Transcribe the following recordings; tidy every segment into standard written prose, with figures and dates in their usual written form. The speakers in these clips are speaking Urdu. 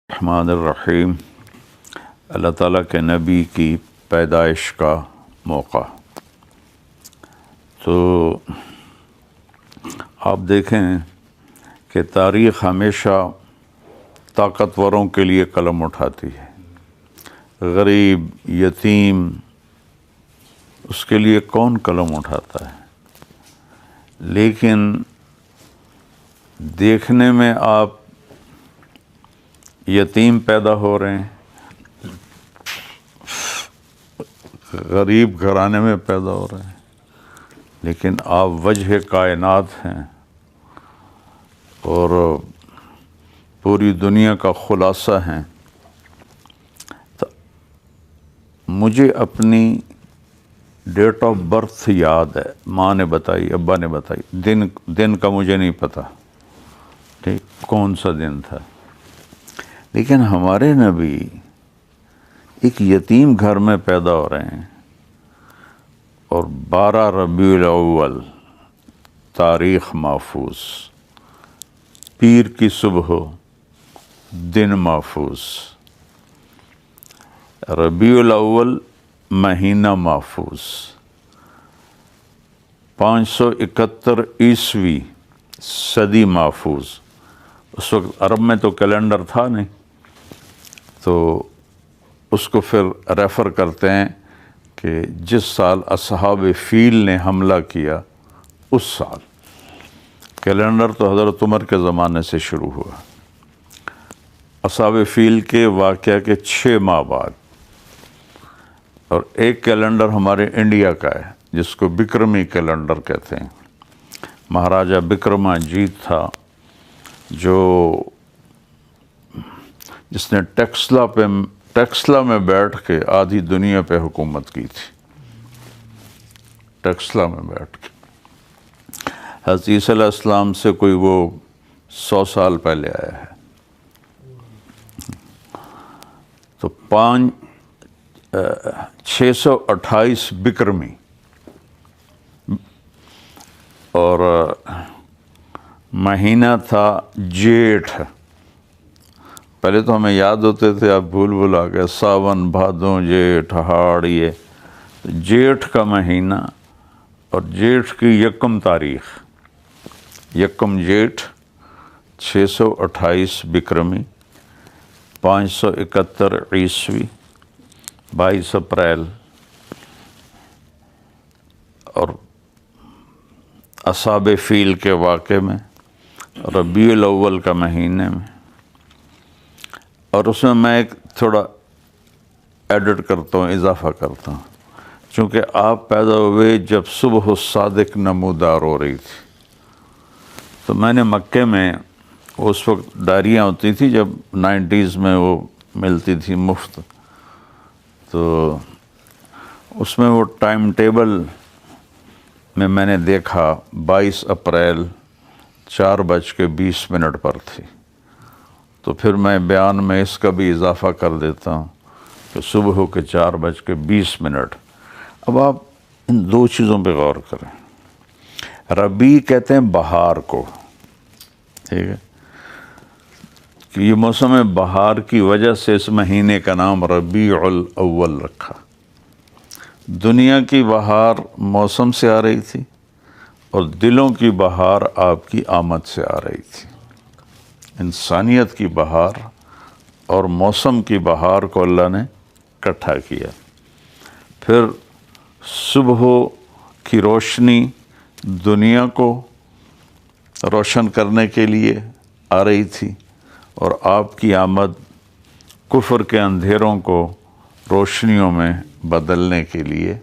الرحمن الرحیم۔ اللہ تعالیٰ کے نبی کی پیدائش کا موقع۔ تو آپ دیکھیں کہ تاریخ ہمیشہ طاقتوروں کے لیے قلم اٹھاتی ہے، غریب یتیم اس کے لیے کون قلم اٹھاتا ہے؟ لیکن دیکھنے میں آپ یتیم پیدا ہو رہے ہیں، غریب گھرانے میں پیدا ہو رہے ہیں، لیکن آپ وجہ کائنات ہیں اور پوری دنیا کا خلاصہ ہیں۔ تو مجھے اپنی ڈیٹ آف برتھ یاد ہے، ماں نے بتائی، ابا نے بتائی، دن کا مجھے نہیں پتا ٹھیک کون سا دن تھا، لیکن ہمارے نبی ایک یتیم گھر میں پیدا ہو رہے ہیں اور 12 ربیع الاول تاریخ محفوظ، پیر کی صبح دن محفوظ، ربیع الاول مہینہ محفوظ، 571 عیسوی صدی محفوظ۔ اس وقت عرب میں تو کیلنڈر تھا نہیں، تو اس کو پھر ریفر کرتے ہیں کہ جس سال اصحاب فیل نے حملہ کیا اس سال۔ کیلنڈر تو حضرت عمر کے زمانے سے شروع ہوا، اصحاب فیل کے واقعہ کے 6 ماہ بعد۔ اور ایک کیلنڈر ہمارے انڈیا کا ہے جس کو بکرمی کیلنڈر کہتے ہیں، مہاراجہ بکرما جیت تھا جس نے ٹیکسلا میں بیٹھ کے آدھی دنیا پہ حکومت کی تھی، ٹیکسلا میں بیٹھ کے۔ حضرت عیسیٰ علیہ السلام سے کوئی وہ 100 سال پہلے آیا ہے۔ تو 628 بکرمی، اور مہینہ تھا جیٹھ۔ پہلے تو ہمیں یاد ہوتے تھے، اب بھول آ گئے، ساون بھادوں جیٹھ ہاڑ، یہ جیٹھ کا مہینہ، اور جیٹھ کی 1 تاریخ، 1 جیٹھ 628 بکرمی، 571 عیسوی، 22 اپریل، اور اصحاب فیل کے واقعے میں ربیع الاول کا مہینے میں۔ اور اس میں میں ایک تھوڑا ایڈٹ کرتا ہوں، اضافہ کرتا ہوں، چونکہ آپ پیدا ہوئے جب صبح الصادق نمودار ہو رہی تھی، تو میں نے مکے میں، اس وقت ڈائریاں ہوتی تھی جب 90s میں وہ ملتی تھی مفت، تو اس میں وہ ٹائم ٹیبل میں نے دیکھا 22 اپریل 4:20 پر تھی۔ تو پھر میں بیان میں اس کا بھی اضافہ کر دیتا ہوں کہ صبح کے 4:20۔ اب آپ ان 2 چیزوں پہ غور کریں۔ ربیع کہتے ہیں بہار کو، ٹھیک ہے، کہ یہ موسم بہار کی وجہ سے اس مہینے کا نام ربیع الاول رکھا۔ دنیا کی بہار موسم سے آ رہی تھی اور دلوں کی بہار آپ کی آمد سے آ رہی تھی۔ انسانیت کی بہار اور موسم کی بہار کو اللہ نے اکٹھا کیا۔ پھر صبح کی روشنی دنیا کو روشن کرنے کے لیے آ رہی تھی، اور آپ کی آمد کفر کے اندھیروں کو روشنیوں میں بدلنے کے لیے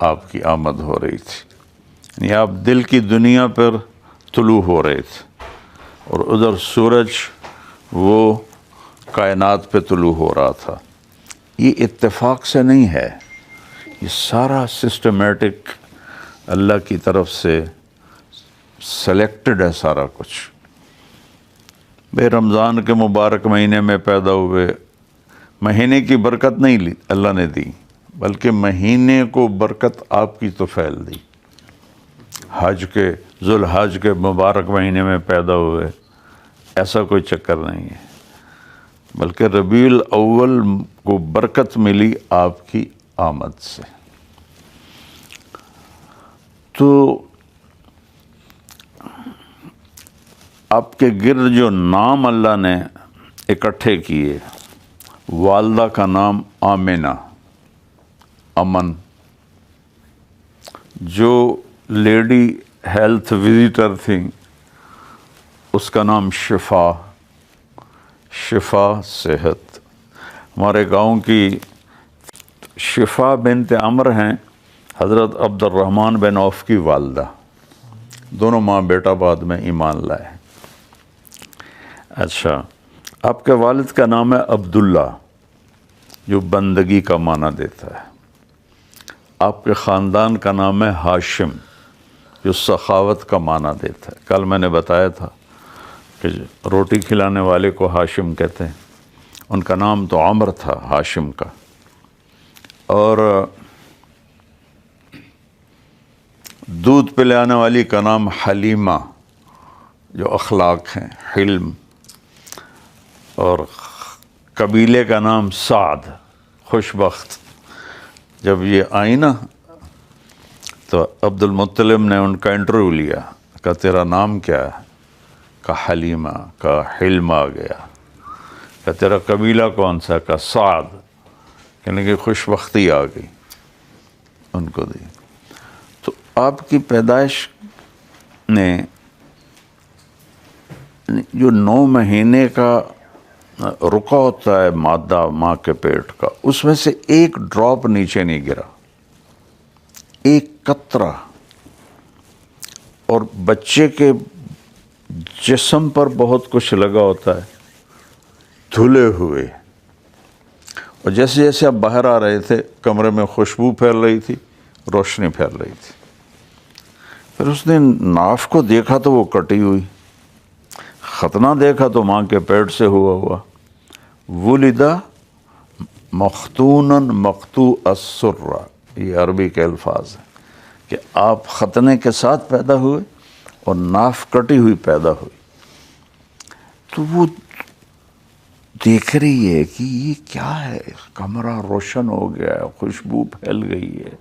آپ کی آمد ہو رہی تھی۔ یعنی آپ دل کی دنیا پر طلوع ہو رہے تھے، اور ادھر سورج وہ کائنات پہ طلوع ہو رہا تھا۔ یہ اتفاق سے نہیں ہے، یہ سارا سسٹمیٹک اللہ کی طرف سے سلیکٹڈ ہے سارا کچھ۔ بے رمضان کے مبارک مہینے میں پیدا ہوئے، مہینے کی برکت نہیں لی اللہ نے دی، بلکہ مہینے کو برکت آپ کی تو پھیل دی۔ ذوالحج کے مبارک مہینے میں پیدا ہوئے، ایسا کوئی چکر نہیں ہے۔ بلکہ ربیع الاول کو برکت ملی آپ کی آمد سے۔ تو آپ کے گرد جو نام اللہ نے اکٹھے کیے، والدہ کا نام آمنہ، امن، جو لیڈی ہیلتھ وزیٹر تھیں اس کا نام شفا، شفا صحت۔ ہمارے گاؤں کی شفا بنت عمر ہیں حضرت عبد الرحمن بن عوف کی والدہ، دونوں ماں بیٹا بعد میں ایمان لائے۔ اچھا، آپ کے والد کا نام ہے عبداللہ، جو بندگی کا معنی دیتا ہے۔ آپ کے خاندان کا نام ہے ہاشم، جو سخاوت کا معنی دیتا ہے۔ کل میں نے بتایا تھا کہ روٹی کھلانے والے کو ہاشم کہتے ہیں، ان کا نام تو عمر تھا ہاشم کا۔ اور دودھ پلانے والی کا نام حلیمہ، جو اخلاق ہیں، حلم۔ اور قبیلے کا نام سعد، خوش بخت۔ جب یہ آئی نا تو عبد المطلب نے ان کا انٹرویو لیا، کہا تیرا نام کیا ہے؟ کہا حلیمہ۔ کہا حلم آ گیا۔ کہا تیرا قبیلہ کون سا؟ کہا سعد۔ کہنے کہ خوش بختی آ گئی ان کو دی۔ تو آپ کی پیدائش نے جو 9 مہینے کا رکا ہوتا ہے مادہ ماں کے پیٹ کا، اس میں سے ایک ڈراپ نیچے نہیں گرا، ایک قطرہ۔ اور بچے کے جسم پر بہت کچھ لگا ہوتا ہے، دھلے ہوئے۔ اور جیسے جیسے آپ باہر آ رہے تھے کمرے میں خوشبو پھیل رہی تھی، روشنی پھیل رہی تھی۔ پھر اس نے ناف کو دیکھا تو وہ کٹی ہوئی، ختنہ دیکھا تو ماں کے پیٹ سے ہوا۔ ولدہ مختونا مقطوع السرہ، یہ عربی کے الفاظ ہیں کہ آپ ختنے کے ساتھ پیدا ہوئے اور ناف کٹی ہوئی پیدا ہوئی۔ تو وہ دیکھ رہی ہے کہ یہ کیا ہے، کمرہ روشن ہو گیا ہے، خوشبو پھیل گئی ہے۔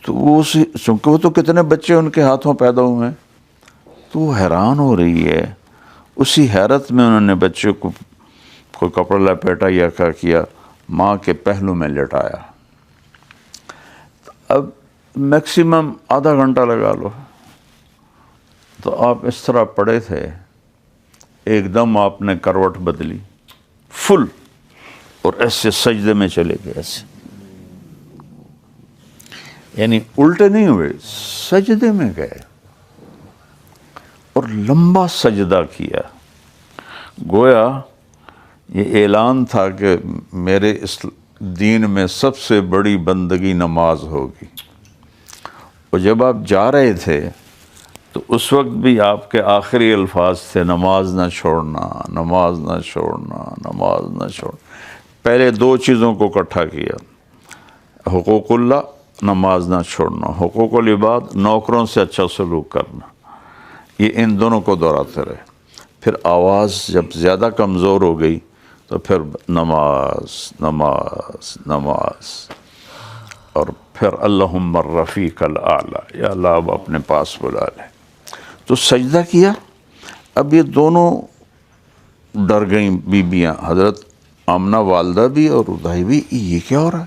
تو وہ چونکہ وہ تو کتنے بچے ان کے ہاتھوں پیدا ہوئے ہیں، تو وہ حیران ہو رہی ہے۔ اسی حیرت میں انہوں نے بچے کو کوئی کپڑا لپیٹا یا کیا کیا، ماں کے پہلو میں لٹایا۔ اب میکسیمم آدھا گھنٹہ لگا لو۔ تو آپ اس طرح پڑے تھے، ایک دم آپ نے کروٹ بدلی فل، اور ایسے سجدے میں چلے گئے، ایسے یعنی الٹے نہیں ہوئے، سجدے میں گئے اور لمبا سجدہ کیا۔ گویا یہ اعلان تھا کہ میرے اس دین میں سب سے بڑی بندگی نماز ہوگی۔ اور جب آپ جا رہے تھے تو اس وقت بھی آپ کے آخری الفاظ تھے، نماز نہ چھوڑنا، نماز نہ چھوڑنا، نماز نہ چھوڑنا۔ پہلے 2 چیزوں کو اکٹھا کیا، حقوق اللہ، نماز نہ چھوڑنا، حقوق العباد، نوکروں سے اچھا سلوک کرنا، یہ ان دونوں کو دہراتے رہے۔ پھر آواز جب زیادہ کمزور ہو گئی تو پھر نماز نماز نماز، اور پھر اللہم الرفیق الاعلی، یا اللہ اب اپنے پاس بلا لے۔ تو سجدہ کیا۔ اب یہ دونوں ڈر گئیں بیویاں، حضرت آمنہ والدہ بھی اور ادھائی بھی، یہ کیا ہو رہا ہے؟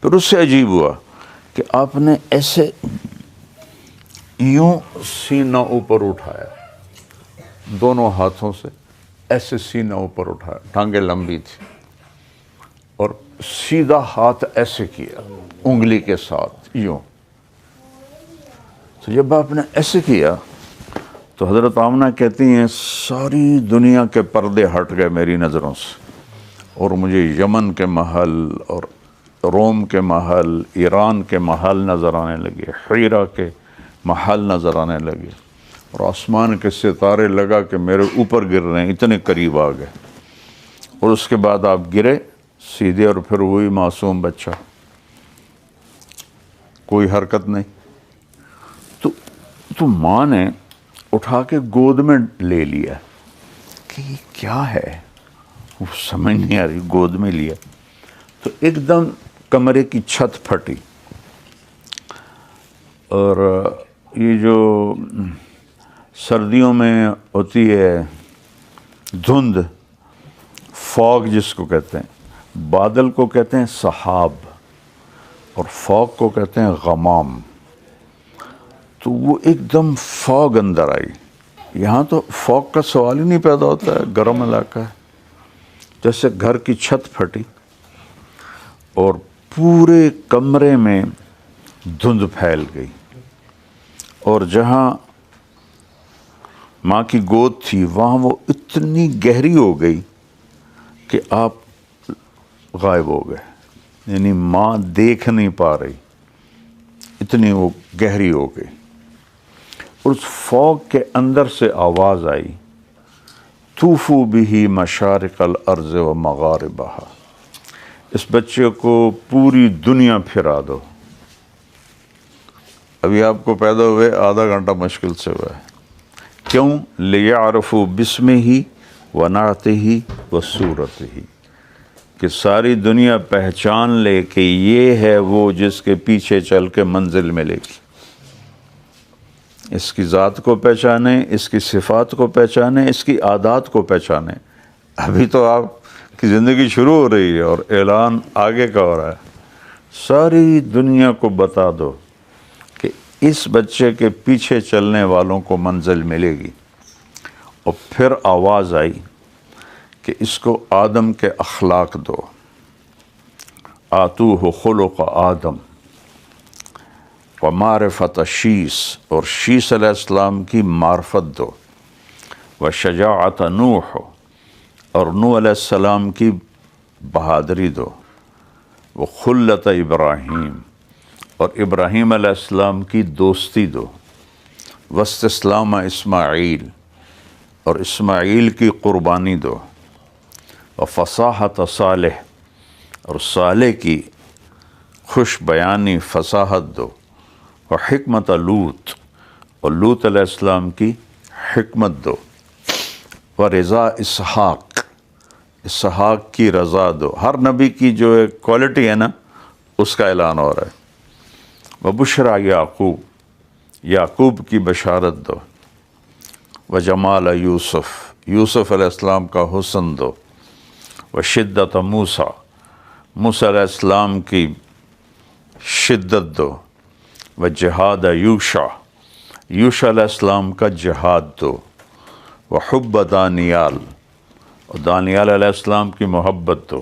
پھر اس سے عجیب ہوا کہ آپ نے ایسے یوں سینہ اوپر اٹھایا، دونوں ہاتھوں سے ایسے سینہ اوپر اٹھایا، ٹانگیں لمبی تھی، اور سیدھا ہاتھ ایسے کیا انگلی کے ساتھ یوں۔ تو جب آپ نے ایسے کیا تو حضرت آمنہ کہتی ہیں ساری دنیا کے پردے ہٹ گئے میری نظروں سے، اور مجھے یمن کے محل اور روم کے محل، ایران کے محل نظر آنے لگے، حیرہ کے محل نظر آنے لگے، اور آسمان کے ستارے لگا کہ میرے اوپر گر رہے ہیں، اتنے قریب آ گئے۔ اور اس کے بعد آپ گرے سیدھے، اور پھر وہی معصوم بچہ، کوئی حرکت نہیں۔ تو ماں نے اٹھا کے گود میں لے لیا کہ یہ کیا ہے؟ وہ سمجھ نہیں آ رہی، گود میں لیا تو ایک دم کمرے کی چھت پھٹی، اور یہ جو سردیوں میں ہوتی ہے دھند، فوگ جس کو کہتے ہیں، بادل کو کہتے ہیں سحاب اور فوگ کو کہتے ہیں غمام، تو وہ ایک دم فوگ اندر آئی۔ یہاں تو فوگ کا سوال ہی نہیں پیدا ہوتا ہے، گرم علاقہ ہے، جیسے گھر کی چھت پھٹی اور پورے کمرے میں دھند پھیل گئی، اور جہاں ماں کی گود تھی وہاں وہ اتنی گہری ہو گئی کہ آپ غائب ہو گئے، یعنی ماں دیکھ نہیں پا رہی، اتنی وہ گہری ہو گئی۔ اور اس فوگ کے اندر سے آواز آئی، طوفوا بہ مشارق الارض و مغاربہا، اس بچے کو پوری دنیا پھرا دو۔ ابھی آپ کو پیدا ہوئے آدھا گھنٹہ مشکل سے ہوا ہے، کیوں؟ لیعرفوا باسمہ و نعتہ و صورتہ، کہ ساری دنیا پہچان لے کہ یہ ہے وہ جس کے پیچھے چل کے منزل ملے گی، اس کی ذات کو پہچانے، اس کی صفات کو پہچانے، اس کی عادات کو پہچانے۔ ابھی تو آپ کی زندگی شروع ہو رہی ہے اور اعلان آگے کا ہو رہا ہے، ساری دنیا کو بتا دو کہ اس بچے کے پیچھے چلنے والوں کو منزل ملے گی۔ اور پھر آواز آئی کہ اس کو آدم کے اخلاق دو، آتوہ خلق آدم و معرفت شیس، اور شیس علیہ السلام کی معرفت دو، و شجاعت نوح، اور نوح علیہ السلام کی بہادری دو، و خلت ابراہیم، اور ابراہیم علیہ السلام کی دوستی دو، واستسلام اسماعیل، اور اسماعیل کی قربانی دو، و فصاحت صالح، اور صالح کی خوش بیانی فصاحت دو، و حکمت لوط، اور لوط علیہ السلام کی حکمت دو، و رضا اسحاق، اسحاق کی رضا دو۔ ہر نبی کی جو ایک کوالٹی ہے نا اس کا اعلان ہو رہا ہے۔ و بشرا یعقوب، یعقوب کی بشارت دو، و جمال یوسف، یوسف علیہ السلام کا حسن دو، و شدت موسیٰ، موسیٰ علیہ السلام کی شدت دو، و جہاد یوشع، یوشع علیہ السلام کا جہاد دو، و حب دانیال، اور دانیال علیہ السلام کی محبت دو،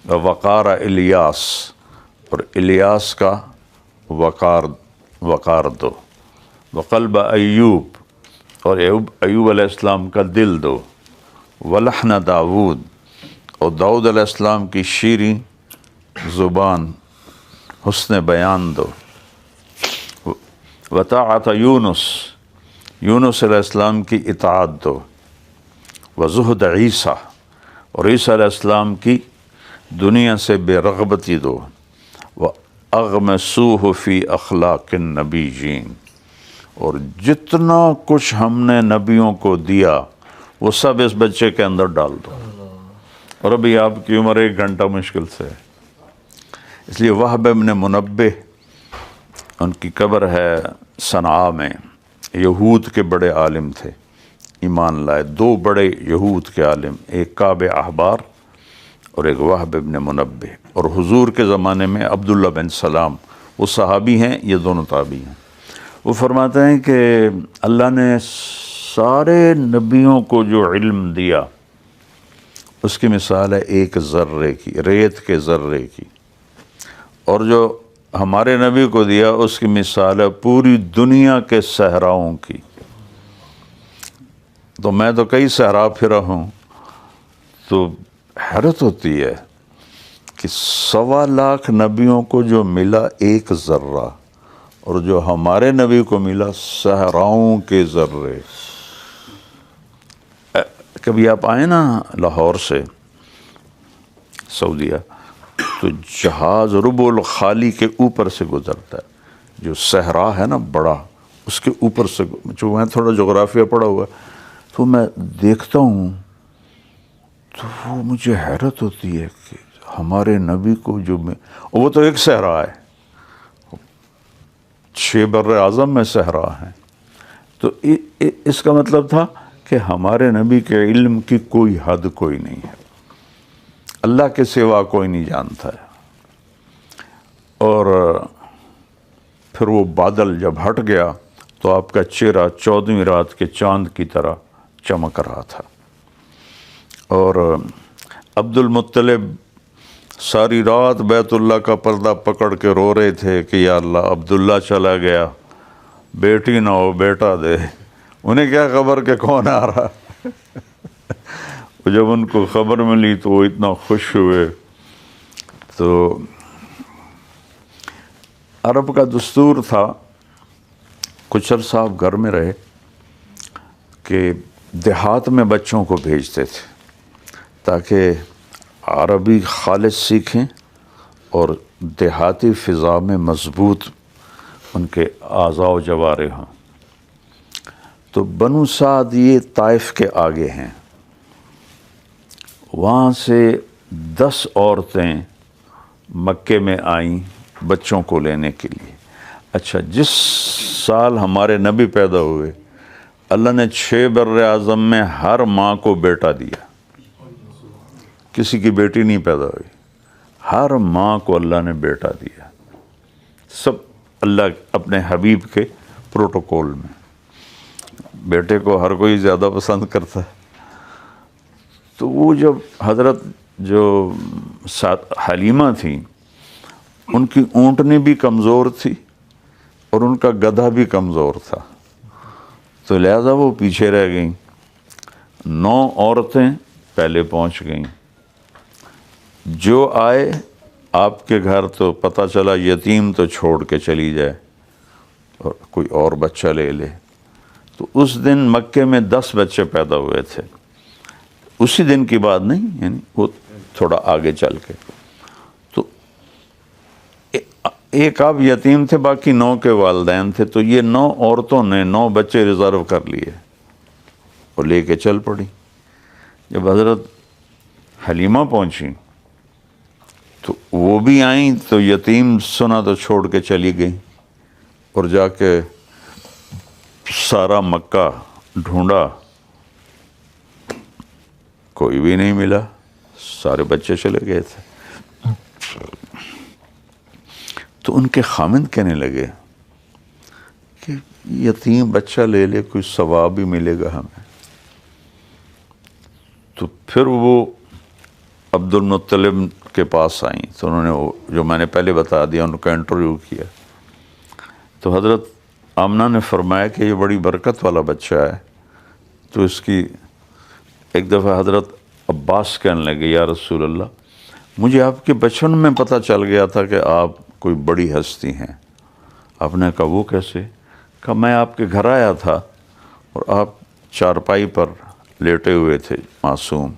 و وقار الیاس، اور الیاس کا وقار دو، و قلب ایوب، اور ایوب علیہ السلام کا دل دو، و لحن داود، اور داؤد علیہ السلام کی شیریں زبان، حسن بیان دو، و طاعت یونس، یونس علیہ السلام کی اطاعت دو، و زہد عیسیٰ، اور عیسیٰ علیہ السلام کی دنیا سے بے رغبتی دو، و اغمسوہ فی اخلاق النبیین، اور جتنا کچھ ہم نے نبیوں کو دیا وہ سب اس بچے کے اندر ڈال دو۔ اور ابھی آپ کی عمر 1 گھنٹہ مشکل سے ہے، اس لیے وہب ابن منبہ، ان کی قبر ہے صنعاء میں، یہود کے بڑے عالم تھے، ایمان لائے، 2 بڑے یہود کے عالم، ایک کعب احبار اور ایک وہب ابن منبہ، اور حضور کے زمانے میں عبداللہ بن سلام، وہ صحابی ہیں، یہ دونوں تابعی ہیں۔ وہ فرماتے ہیں کہ اللہ نے سارے نبیوں کو جو علم دیا اس کی مثال ہے ایک ذرے کی، ریت کے ذرے کی، اور جو ہمارے نبی کو دیا اس کی مثال ہے پوری دنیا کے صحراؤں کی۔ تو میں تو کئی صحرا پھرا ہوں، تو حیرت ہوتی ہے کہ 1.25 لاکھ نبیوں کو جو ملا ایک ذرہ، اور جو ہمارے نبی کو ملا صحراؤں کے ذرے۔ کبھی آپ آئیں نا لاہور سے سعودیہ، تو جہاز ربع الخالی کے اوپر سے گزرتا ہے، جو صحرا ہے نا بڑا، اس کے اوپر سے، جو میں تھوڑا جغرافیہ پڑھا ہوا ہے، تو میں دیکھتا ہوں تو وہ مجھے حیرت ہوتی ہے کہ ہمارے نبی کو وہ تو ایک صحرا ہے، 6 بر اعظم میں صحرا ہے، تو اس کا مطلب تھا کہ ہمارے نبی کے علم کی کوئی حد کوئی نہیں ہے، اللہ کے سوا کوئی نہیں جانتا ہے۔ اور پھر وہ بادل جب ہٹ گیا تو آپ کا چہرہ 14ویں رات کے چاند کی طرح چمک رہا تھا۔ اور عبد المطلب ساری رات بیت اللہ کا پردہ پکڑ کے رو رہے تھے کہ یا اللہ عبداللہ چلا گیا، بیٹی نہ ہو بیٹا دے۔ انہیں کیا خبر کہ کون آ رہا۔ جب ان کو خبر ملی تو وہ اتنا خوش ہوئے۔ تو عرب کا دستور تھا، کچھ عرصہ آپ گھر میں رہے کہ دیہات میں بچوں کو بھیجتے تھے تاکہ عربی خالص سیکھیں اور دیہاتی فضا میں مضبوط ان کے اعضاء و جوارح ہوں۔ تو بنو سعد یہ طائف کے آگے ہیں، وہاں سے 10 عورتیں مکے میں آئیں بچوں کو لینے کے لیے۔ اچھا، جس سال ہمارے نبی پیدا ہوئے اللہ نے 6 بر اعظم میں ہر ماں کو بیٹا دیا، کسی کی بیٹی نہیں پیدا ہوئی، ہر ماں کو اللہ نے بیٹا دیا، سب اللہ اپنے حبیب کے پروٹوکول میں۔ بیٹے کو ہر کوئی زیادہ پسند کرتا ہے۔ تو وہ جب حضرت جو حلیمہ تھیں، ان کی اونٹنی بھی کمزور تھی اور ان کا گدھا بھی کمزور تھا، تو لہذا وہ پیچھے رہ گئیں۔ 9 عورتیں پہلے پہنچ گئیں، جو آئے آپ کے گھر تو پتہ چلا یتیم تو چھوڑ کے چلی جائے اور کوئی اور بچہ لے لے۔ تو اس دن مکے میں 10 بچے پیدا ہوئے تھے، اسی دن کی بات نہیں، یعنی وہ تھوڑا آگے چل کے۔ تو ایک آپ یتیم تھے، باقی 9 کے والدین تھے، تو یہ 9 عورتوں نے 9 بچے ریزرو کر لیے اور لے کے چل پڑی۔ جب حضرت حلیمہ پہنچی تو وہ بھی آئیں تو یتیم سنا تو چھوڑ کے چلی گئیں، اور جا کے سارا مکہ ڈھونڈا، کوئی بھی نہیں ملا، سارے بچے چلے گئے تھے۔ تو ان کے خامند کہنے لگے کہ یتیم بچہ لے لے، کوئی ثواب بھی ملے گا ہمیں۔ تو پھر وہ عبد المطلب کے پاس آئیں، تو انہوں نے وہ جو میں نے پہلے بتا دیا، ان کا انٹرویو کیا۔ تو حضرت آمنہ نے فرمایا کہ یہ بڑی برکت والا بچہ ہے۔ تو اس کی ایک دفعہ حضرت عباس کہنے لگے یا رسول اللہ، مجھے آپ کے بچپن میں پتہ چل گیا تھا کہ آپ کوئی بڑی ہستی ہیں۔ آپ نے کہا وہ کیسے؟ کہا میں آپ کے گھر آیا تھا اور آپ چارپائی پر لیٹے ہوئے تھے معصوم،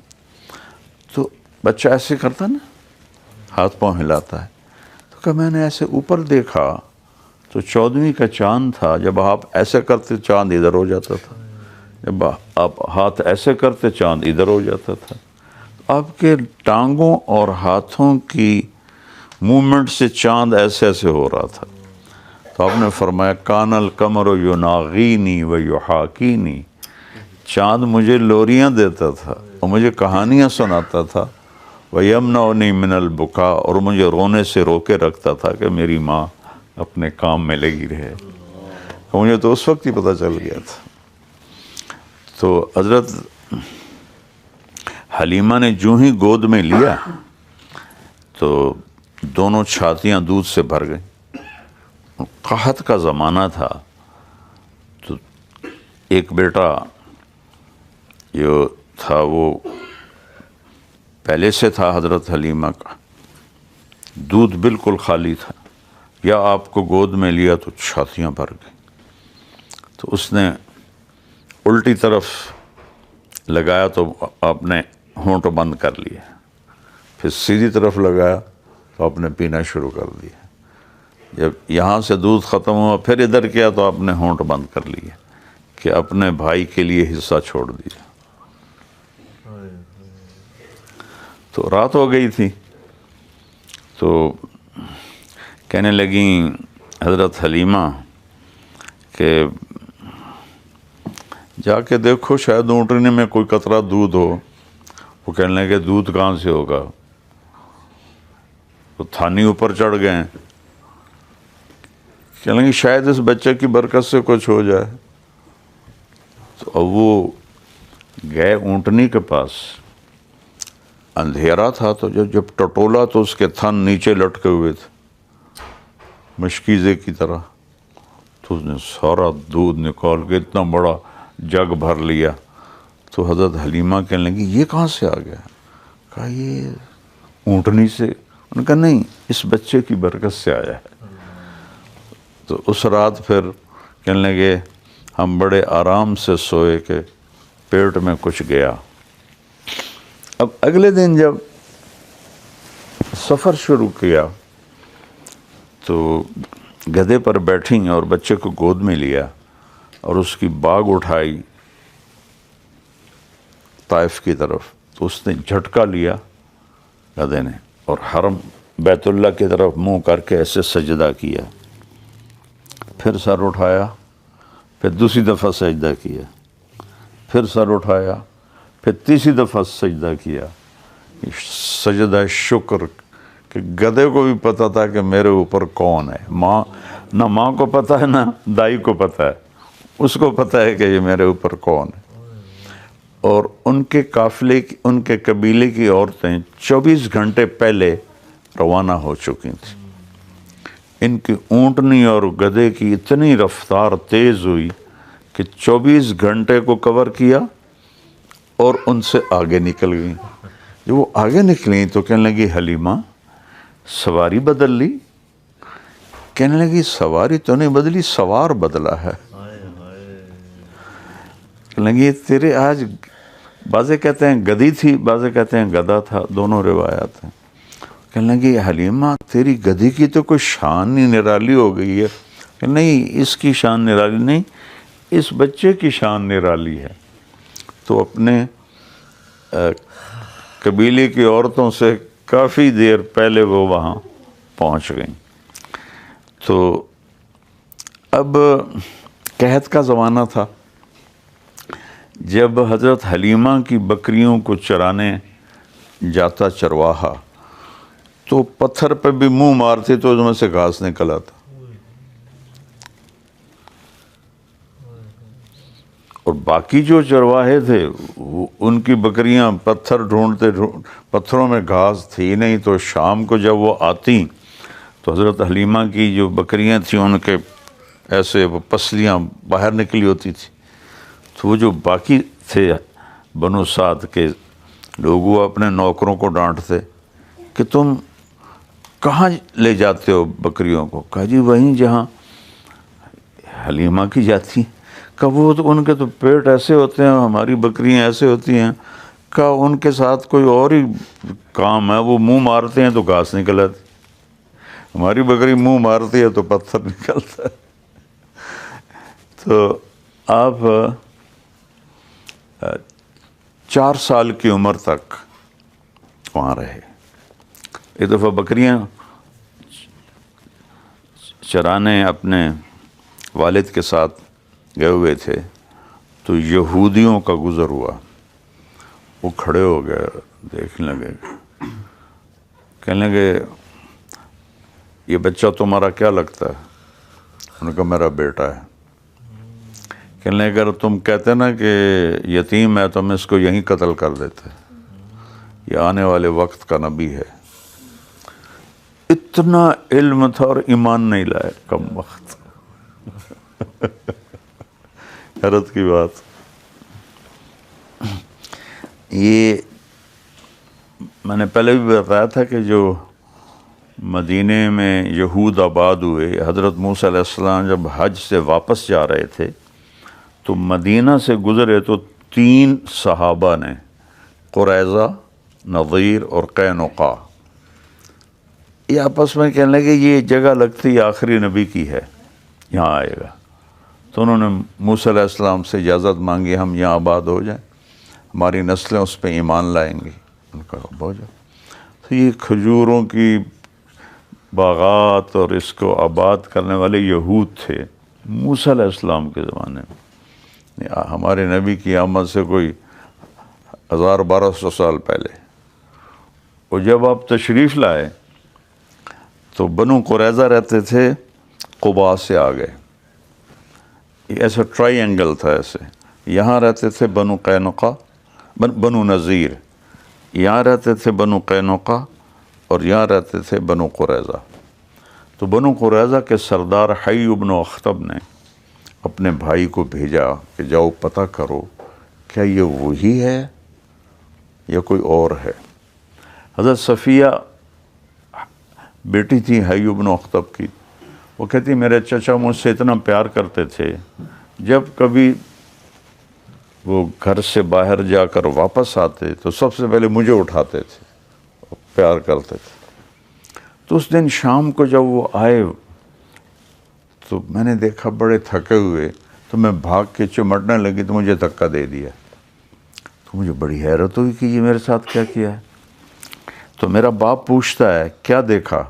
تو بچہ ایسے کرتا نا، ہاتھ پاؤں ہلاتا ہے، تو کہا میں نے ایسے اوپر دیکھا تو 14ویں کا چاند تھا، جب آپ ایسے کرتے چاند ادھر ہو جاتا تھا، جب آپ ہاتھ ایسے کرتے چاند ادھر ہو جاتا تھا۔ آپ کے ٹانگوں اور ہاتھوں کی موومنٹ سے چاند ایسے ایسے ہو رہا تھا۔ تو آپ نے فرمایا کان القمر یناغینی و یحاکینی، چاند مجھے لوریاں دیتا تھا اور مجھے کہانیاں سناتا تھا، وَيَمْنَعُنِي مِنَ الْبُكَاءِ، اور مجھے رونے سے روکے رکھتا تھا کہ میری ماں اپنے کام میں لگی رہے۔ مجھے تو اس وقت ہی پتہ چل گیا تھا۔ تو حضرت حلیمہ نے جو ہی گود میں لیا تو دونوں چھاتیاں دودھ سے بھر گئیں۔ قحط کا زمانہ تھا، تو ایک بیٹا جو تھا وہ پہلے سے تھا حضرت حلیمہ کا، دودھ بالکل خالی تھا، یا آپ کو گود میں لیا تو چھاتیاں بھر گئیں۔ تو اس نے الٹی طرف لگایا تو آپ نے ہونٹ بند کر لیا، پھر سیدھی طرف لگایا تو آپ نے پینا شروع کر دیا۔ جب یہاں سے دودھ ختم ہوا پھر ادھر کیا تو آپ نے ہونٹ بند کر لیا کہ اپنے بھائی کے لیے حصہ چھوڑ دیا۔ تو رات ہو گئی تھی، تو کہنے لگیں حضرت حلیمہ کہ جا کے دیکھو شاید اونٹنے میں کوئی قطرہ دودھ ہو۔ وہ کہنے لگے دودھ کہاں سے ہوگا؟ تو تھانی اوپر چڑھ گئے، کہنے لگے شاید اس بچے کی برکت سے کچھ ہو جائے۔ تو اب وہ گئے اونٹنی کے پاس، اندھیرا تھا، تو جب ٹٹولا تو اس کے تھن نیچے لٹکے ہوئے تھے مشکیزے کی طرح، تو اس نے سارا دودھ نکال کے اتنا بڑا جگ بھر لیا۔ تو حضرت حلیمہ کہنے لگی یہ کہاں سے آ گیا؟ کہا یہ اونٹنی سے۔ انہوں نے کہا نہیں، اس بچے کی برکت سے آیا ہے۔ تو اس رات پھر کہنے لگے ہم بڑے آرام سے سوئے کہ پیٹ میں کچھ گیا۔ اب اگلے دن جب سفر شروع کیا تو گدھے پر بیٹھیں اور بچے کو گود میں لیا اور اس کی باگ اٹھائی طائف کی طرف، تو اس نے جھٹکا لیا گدھے نے اور حرم بیت اللہ کی طرف منہ کر کے ایسے سجدہ کیا، پھر سر اٹھایا، پھر دوسری دفعہ سجدہ کیا، پھر سر اٹھایا، پھر تیسری دفعہ سجدہ کیا۔ سجدہ شکر کہ گدھے کو بھی پتہ تھا کہ میرے اوپر کون ہے، نہ ماں کو پتہ ہے نہ دائی کو پتہ ہے، اس کو پتہ ہے کہ یہ میرے اوپر کون ہے۔ اور ان کے قافلے کی، ان کے قبیلے کی عورتیں 24 گھنٹے پہلے روانہ ہو چکی تھیں۔ ان کی اونٹنی اور گدھے کی اتنی رفتار تیز ہوئی کہ 24 گھنٹے کو کور کیا اور ان سے آگے نکل گئیں۔ جب وہ آگے نکلیں تو کہنے لگی حلیمہ سواری بدل لی؟ کہنے لگی سواری تو نہیں بدلی، سوار بدلا ہے۔ کہنے لگی تیرے آج، بعضے کہتے ہیں گدھی تھی، بعضے کہتے ہیں گدھا تھا، دونوں روایات ہیں۔ کہنے لگی حلیمہ تیری گدھی کی تو کوئی شان ہی نرالی ہو گئی ہے۔ کہ نہیں، اس کی شان نرالی نہیں، اس بچے کی شان نرالی ہے۔ تو اپنے قبیلے کی عورتوں سے کافی دیر پہلے وہ وہاں پہنچ گئیں۔ تو اب قحط کا زمانہ تھا، جب حضرت حلیمہ کی بکریوں کو چرانے جاتا چرواہا تو پتھر پہ بھی منہ مارتے تو اس میں سے گھاس نکل آتا، اور باقی جو چرواہے تھے ان کی بکریاں پتھر ڈھونڈتے پتھروں میں گھاس تھی نہیں، تو شام کو جب وہ آتی تو حضرت حلیمہ کی جو بکریاں تھیں ان کے ایسے وہ پسلیاں باہر نکلی ہوتی تھی۔ تو وہ جو باقی تھے بنو سعد کے لوگ، وہ اپنے نوکروں کو ڈانٹتے کہ تم کہاں لے جاتے ہو بکریوں کو؟ کہا جی وہیں جہاں حلیمہ کی جاتی۔ کہا وہ تو ان کے تو پیٹ ایسے ہوتے ہیں، ہماری بکریاں ایسے ہوتی ہیں۔ کہا ان کے ساتھ کوئی اور ہی کام ہے، وہ منہ مارتے ہیں تو گھاس نکل آتی، ہماری بکری منہ مارتی ہے تو پتھر نکلتا ہے۔ تو آپ 4 سال کی عمر تک وہاں رہے۔ ایک دفعہ بکریاں چرانے اپنے والد کے ساتھ گئے ہوئے تھے تو یہودیوں کا گزر ہوا، وہ کھڑے ہو گئے، دیکھنے لگے، کہنے لگے یہ بچہ تمہارا کیا لگتا ہے؟ انہوں نے کہا میرا بیٹا ہے۔ کہنے لگے اگر تم کہتے نا کہ یتیم ہے تو ہم اس کو یہیں قتل کر دیتے، یہ آنے والے وقت کا نبی ہے۔ اتنا علم تھا اور ایمان نہیں لائے، کم وقت۔ حیرت کی بات۔ یہ میں نے پہلے بھی بتایا تھا کہ جو مدینے میں یہود آباد ہوئے، حضرت موسیٰ علیہ السلام جب حج سے واپس جا رہے تھے تو مدینہ سے گزرے تو 3 صحابہ نے، قریظہ، نظیر اور قینقاع، یہ آپس میں کہنے لگے یہ جگہ لگتی آخری نبی کی ہے، یہاں آئے گا۔ تو انہوں نے موسیٰ علیہ السلام سے اجازت مانگی ہم یہاں آباد ہو جائیں، ہماری نسلیں اس پہ ایمان لائیں گی۔ ان کا ہو جائے۔ یہ کھجوروں کی باغات اور اس کو آباد کرنے والے یہود تھے موسیٰ علیہ السلام کے زمانے میں، ہمارے نبی کی آمد سے کوئی 1200 سال پہلے۔ اور جب آپ تشریف لائے تو بنو قریظہ رہتے تھے قباء سے آگے، ایسا ٹرائی اینگل تھا ایسے، یہاں رہتے تھے بنو قینقاع، بنو نذیر، یہاں رہتے تھے بنو قینقاع، اور یہاں رہتے تھے بنو قریظہ۔ تو بنو قریظہ کے سردار حی بن اخطب نے اپنے بھائی کو بھیجا کہ جاؤ پتہ کرو کیا یہ وہی ہے یا کوئی اور ہے۔ حضرت صفیہ بیٹی تھی حی بن اخطب کی، وہ کہتی میرے چچا مجھ سے اتنا پیار کرتے تھے، جب کبھی وہ گھر سے باہر جا کر واپس آتے تو سب سے پہلے مجھے اٹھاتے تھے، پیار کرتے تھے۔ تو اس دن شام کو جب وہ آئے تو میں نے دیکھا بڑے تھکے ہوئے، تو میں بھاگ کے چمٹنے لگی تو مجھے دھکا دے دیا۔ تو مجھے بڑی حیرت ہوئی کہ یہ میرے ساتھ کیا کیا ہے۔ تو میرا باپ پوچھتا ہے کیا دیکھا؟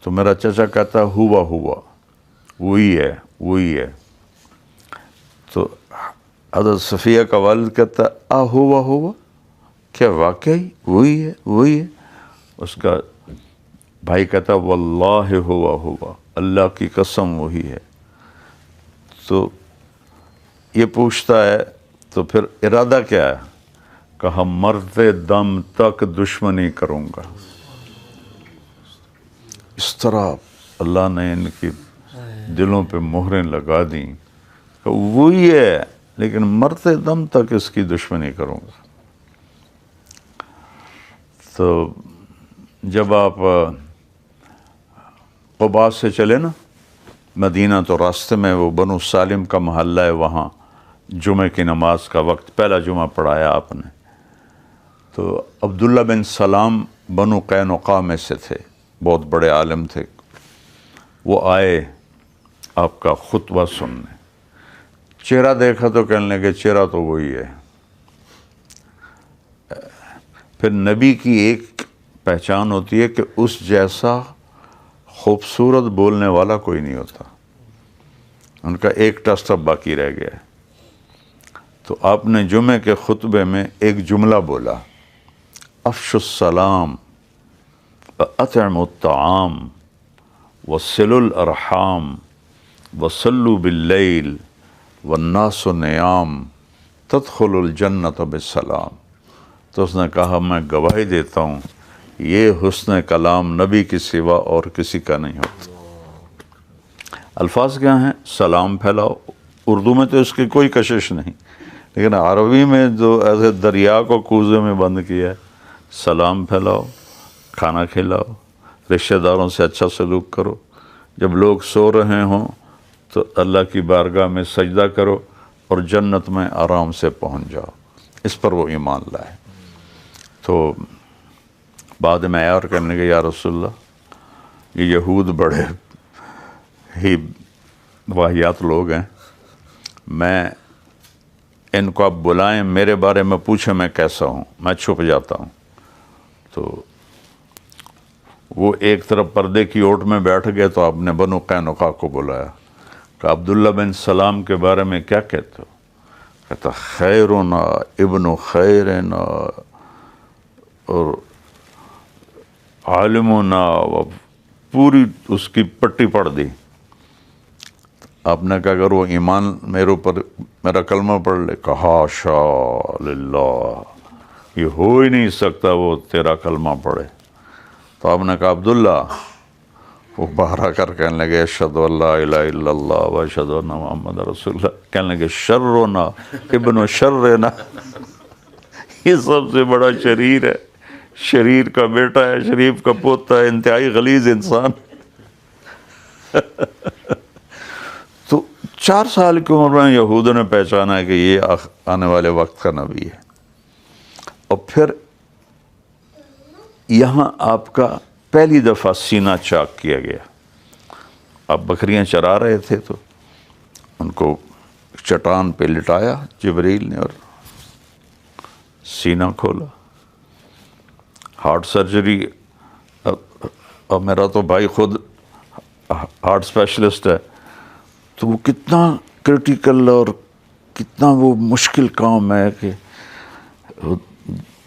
تو میرا چچا کہتا ہوا وہی ہے۔ تو حضرت صفیہ کا والد کہتا ہوا کیا واقعی وہی ہے؟ اس کا بھائی کہتا واللہ ہوا، اللہ کی قسم وہی ہے۔ تو یہ پوچھتا ہے تو پھر ارادہ کیا ہے؟ کہا مرتے دم تک دشمنی کروں گا۔ اس طرح اللہ نے ان کی دلوں پہ مہریں لگا دیں کہ وہی ہے لیکن مرتے دم تک اس کی دشمنی کروں گا۔ تو جب آپ قباء سے چلے نا مدینہ، تو راستے میں وہ بنو سالم کا محلہ ہے، وہاں جمعہ کی نماز کا وقت پہلا جمعہ پڑھایا آپ نے۔ تو عبداللہ بن سلام بنو قینقاع میں سے تھے، بہت بڑے عالم تھے، وہ آئے آپ کا خطبہ سننے۔ چہرہ دیکھا تو کہنے لگے چہرہ تو وہی ہے۔ پھر نبی کی ایک پہچان ہوتی ہے کہ اس جیسا خوبصورت بولنے والا کوئی نہیں ہوتا، ان کا ایک ٹیسٹ اب باقی رہ گیا ہے۔ تو آپ نے جمعے کے خطبے میں ایک جملہ بولا، افشوا السلام واطعموا الطعام وصلوا الارحام وصلوا باللیل والناس نیام تدخلوا الجنۃ بالسلام۔ تو اس نے کہا میں گواہی دیتا ہوں یہ حسن کلام نبی کی سوا اور کسی کا نہیں ہوتا۔ الفاظ کیا ہیں؟ سلام پھیلاؤ، اردو میں تو اس کی کوئی کشش نہیں، لیکن عربی میں جو ایسے دریا کو کوزے میں بند کیا ہے، سلام پھیلاؤ، کھانا کھلاؤ، رشتہ داروں سے اچھا سلوک کرو، جب لوگ سو رہے ہوں تو اللہ کی بارگاہ میں سجدہ کرو اور جنت میں آرام سے پہنچ جاؤ۔ اس پر وہ ایمان لائے۔ تو بعد میں آیا اور کہنے لگے یا رسول اللہ یہ یہود بڑے ہی واہیات لوگ ہیں، میں ان کو آپ بلائیں، میرے بارے میں پوچھیں میں کیسا ہوں، میں چھپ جاتا ہوں۔ تو وہ ایک طرف پردے کی اوٹ میں بیٹھ گئے، تو آپ نے بنو قینقاع کو بلایا کہ عبداللہ بن سلام کے بارے میں کیا کہتے ہو؟ کہتا خیرنا ابن خیرنا اور عالمنا، پوری اس کی پٹی پڑھ دی۔ آپ نے کہا اگر وہ ایمان میرے اوپر میرا کلمہ پڑھ لے، کہا حاشا للہ، یہ ہو ہی نہیں سکتا وہ تیرا کلمہ پڑھے۔ تو آپ نے کہا عبداللہ، وہ باہر آ کر کہنے لگے اشہد ان لا الہ الا اللہ و اشہد ان محمد رسول اللہ، کہنے لگے شرنا ابن شرنا، یہ سب سے بڑا شریر ہے، شریر کا بیٹا ہے، شریف کا پوتا ہے، انتہائی غلیظ انسان۔ تو 4 سال کی عمر میں یہودوں نے پہچانا ہے کہ یہ آنے والے وقت کا نبی ہے۔ اور پھر یہاں آپ کا پہلی دفعہ سینہ چاک کیا گیا۔ آپ بکریاں چرا رہے تھے تو ان کو چٹان پہ لٹایا جبریل نے اور سینہ کھولا۔ ہارٹ سرجری، اور میرا تو بھائی خود ہارٹ اسپیشلسٹ ہے، تو وہ کتنا کرٹیکل اور کتنا وہ مشکل کام ہے کہ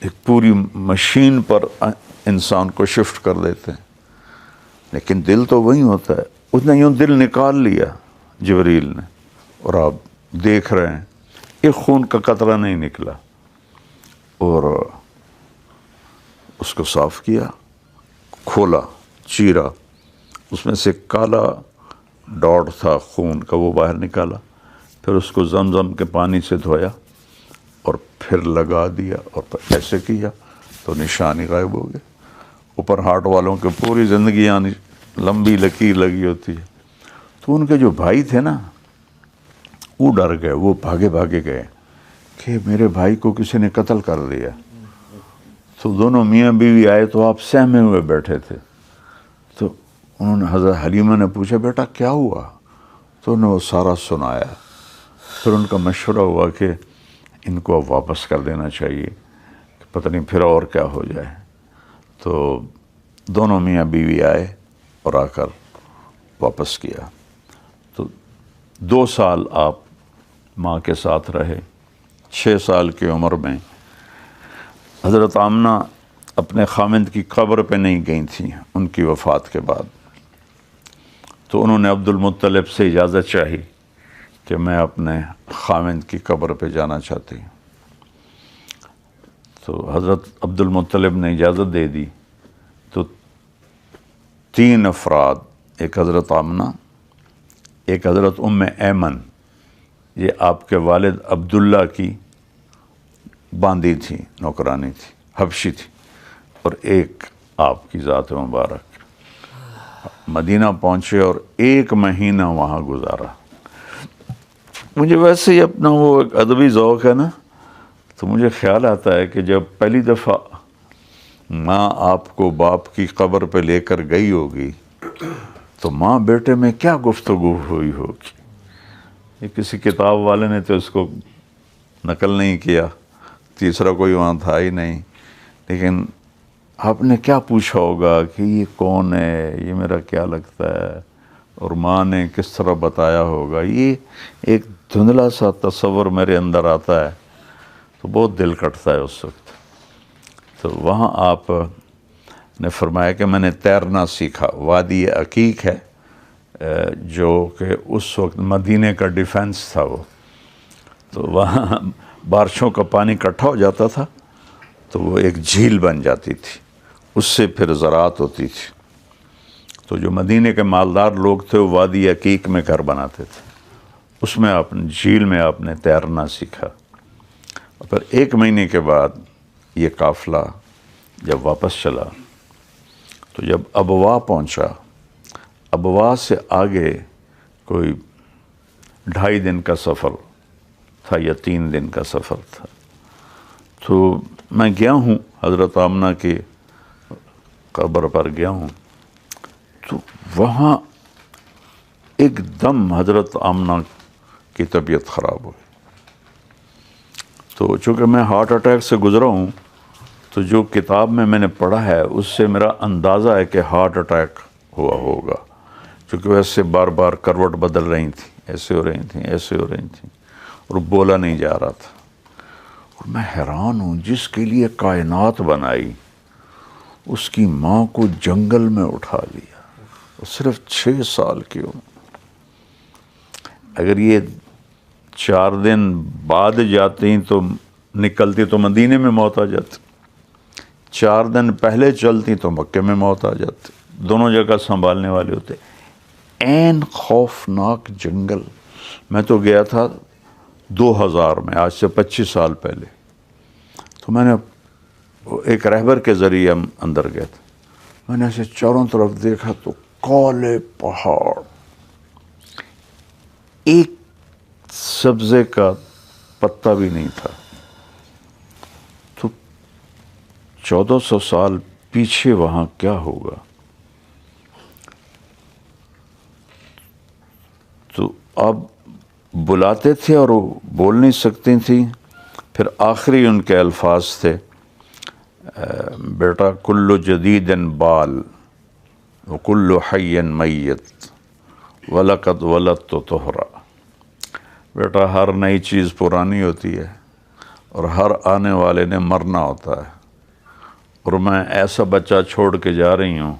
ایک پوری مشین پر انسان کو شفٹ کر دیتے ہیں، لیکن دل تو وہی ہوتا ہے. اس نے یوں دل نکال لیا جبریل نے، اور آپ دیکھ رہے ہیں ایک خون کا قطرہ نہیں نکلا، اور اس کو صاف کیا، کھولا، چیرا، اس میں سے کالا ڈاٹ تھا خون کا، وہ باہر نکالا، پھر اس کو زمزم کے پانی سے دھویا اور پھر لگا دیا، اور پھر ایسے کیا تو نشانی غائب ہو گئے. اوپر ہارٹ والوں کے پوری زندگی یعنی لمبی لکیر لگی ہوتی ہے. تو ان کے جو بھائی تھے نا وہ ڈر گئے، وہ بھاگے بھاگے گئے کہ میرے بھائی کو کسی نے قتل کر دیا. تو دونوں میاں بیوی آئے تو آپ سہمے ہوئے بیٹھے تھے. تو انہوں نے حضرت حلیمہ نے پوچھا بیٹا کیا ہوا؟ تو انہوں نے وہ سارا سنایا. پھر ان کا مشورہ ہوا کہ ان کو اب واپس کر دینا چاہیے، پتہ نہیں پھر اور کیا ہو جائے. تو دونوں میاں بیوی آئے اور آ کر واپس کیا. تو 2 سال آپ ماں کے ساتھ رہے. 6 سال کی عمر میں حضرت آمنہ اپنے خامند کی قبر پہ نہیں گئی تھیں ان کی وفات کے بعد. تو انہوں نے عبد المطلب سے اجازت چاہی کہ میں اپنے خامند کی قبر پہ جانا چاہتی ہوں. تو حضرت عبد المطلب نے اجازت دے دی. تو 3 افراد، ایک حضرت آمنہ، ایک حضرت ام ایمن، یہ آپ کے والد عبداللہ کی باندی تھی، نوکرانی تھی، حبشی تھی، اور ایک آپ کی ذات مبارک، مدینہ پہنچے اور 1 مہینہ وہاں گزارا. مجھے ویسے ہی اپنا وہ ایک ادبی ذوق ہے نا، تو مجھے خیال آتا ہے کہ جب پہلی دفعہ ماں آپ کو باپ کی قبر پہ لے کر گئی ہوگی تو ماں بیٹے میں کیا گفتگو ہوئی ہوگی. یہ کسی کتاب والے نے تو اس کو نقل نہیں کیا، تیسرا کوئی وہاں تھا ہی نہیں، لیکن آپ نے کیا پوچھا ہوگا کہ یہ کون ہے، یہ میرا کیا لگتا ہے، اور ماں نے کس طرح بتایا ہوگا. یہ ایک دھندلا سا تصور میرے اندر آتا ہے، تو بہت دل کٹتا ہے اس وقت. تو وہاں آپ نے فرمایا کہ میں نے تیرنا سیکھا. وادی عقیق ہے جو کہ اس وقت مدینہ کا ڈیفنس تھا وہ، تو وہاں بارشوں کا پانی اکٹھا ہو جاتا تھا تو وہ ایک جھیل بن جاتی تھی، اس سے پھر زراعت ہوتی تھی. تو جو مدینہ کے مالدار لوگ تھے وہ وادی عقیق میں گھر بناتے تھے، اس میں آپ نے جھیل میں آپ نے تیرنا سیکھا. اور پھر 1 مہینے کے بعد یہ قافلہ جب واپس چلا تو جب ابوا پہنچا، ابوا سے آگے کوئی 2.5 دن کا سفر تھا یا 3 دن کا سفر تھا. تو میں گیا ہوں حضرت آمنہ کی قبر پر گیا ہوں، تو وہاں ایک دم حضرت آمنہ کی طبیعت خراب ہوئی. تو چونکہ میں ہارٹ اٹیک سے گزرا ہوں تو جو کتاب میں نے پڑھا ہے اس سے میرا اندازہ ہے کہ ہارٹ اٹیک ہوا ہوگا، چونکہ ویسے بار بار کروٹ بدل رہی تھیں، ایسے ہو رہی تھیں، ایسے ہو رہی تھیں، اور بولا نہیں جا رہا تھا. اور میں حیران ہوں، جس کے لیے کائنات بنائی اس کی ماں کو جنگل میں اٹھا لیا، اور صرف 6 سال کی عمر. اگر یہ 4 دن بعد جاتی تو نکلتی تو مدینے میں موت آ جاتی، 4 دن پہلے چلتی تو مکے میں موت آ جاتی. دونوں جگہ سنبھالنے والے ہوتے. عین خوفناک جنگل. میں تو گیا تھا 2000 میں، آج سے 25 سال پہلے. تو میں نے ایک رہبر کے ذریعے ہم اندر گئے تھے. میں نے ایسے چاروں طرف دیکھا تو کالے پہاڑ، ایک سبزے کا پتا بھی نہیں تھا. تو 1400 سال پیچھے وہاں کیا ہوگا. تو آپ بلاتے تھے اور وہ بول نہیں سکتی تھیں. پھر آخری ان کے الفاظ تھے بیٹا کل جدید بال وکل حی میت ولقد ولدت طہرا، بیٹا ہر نئی چیز پرانی ہوتی ہے اور ہر آنے والے نے مرنا ہوتا ہے، اور میں ایسا بچہ چھوڑ کے جا رہی ہوں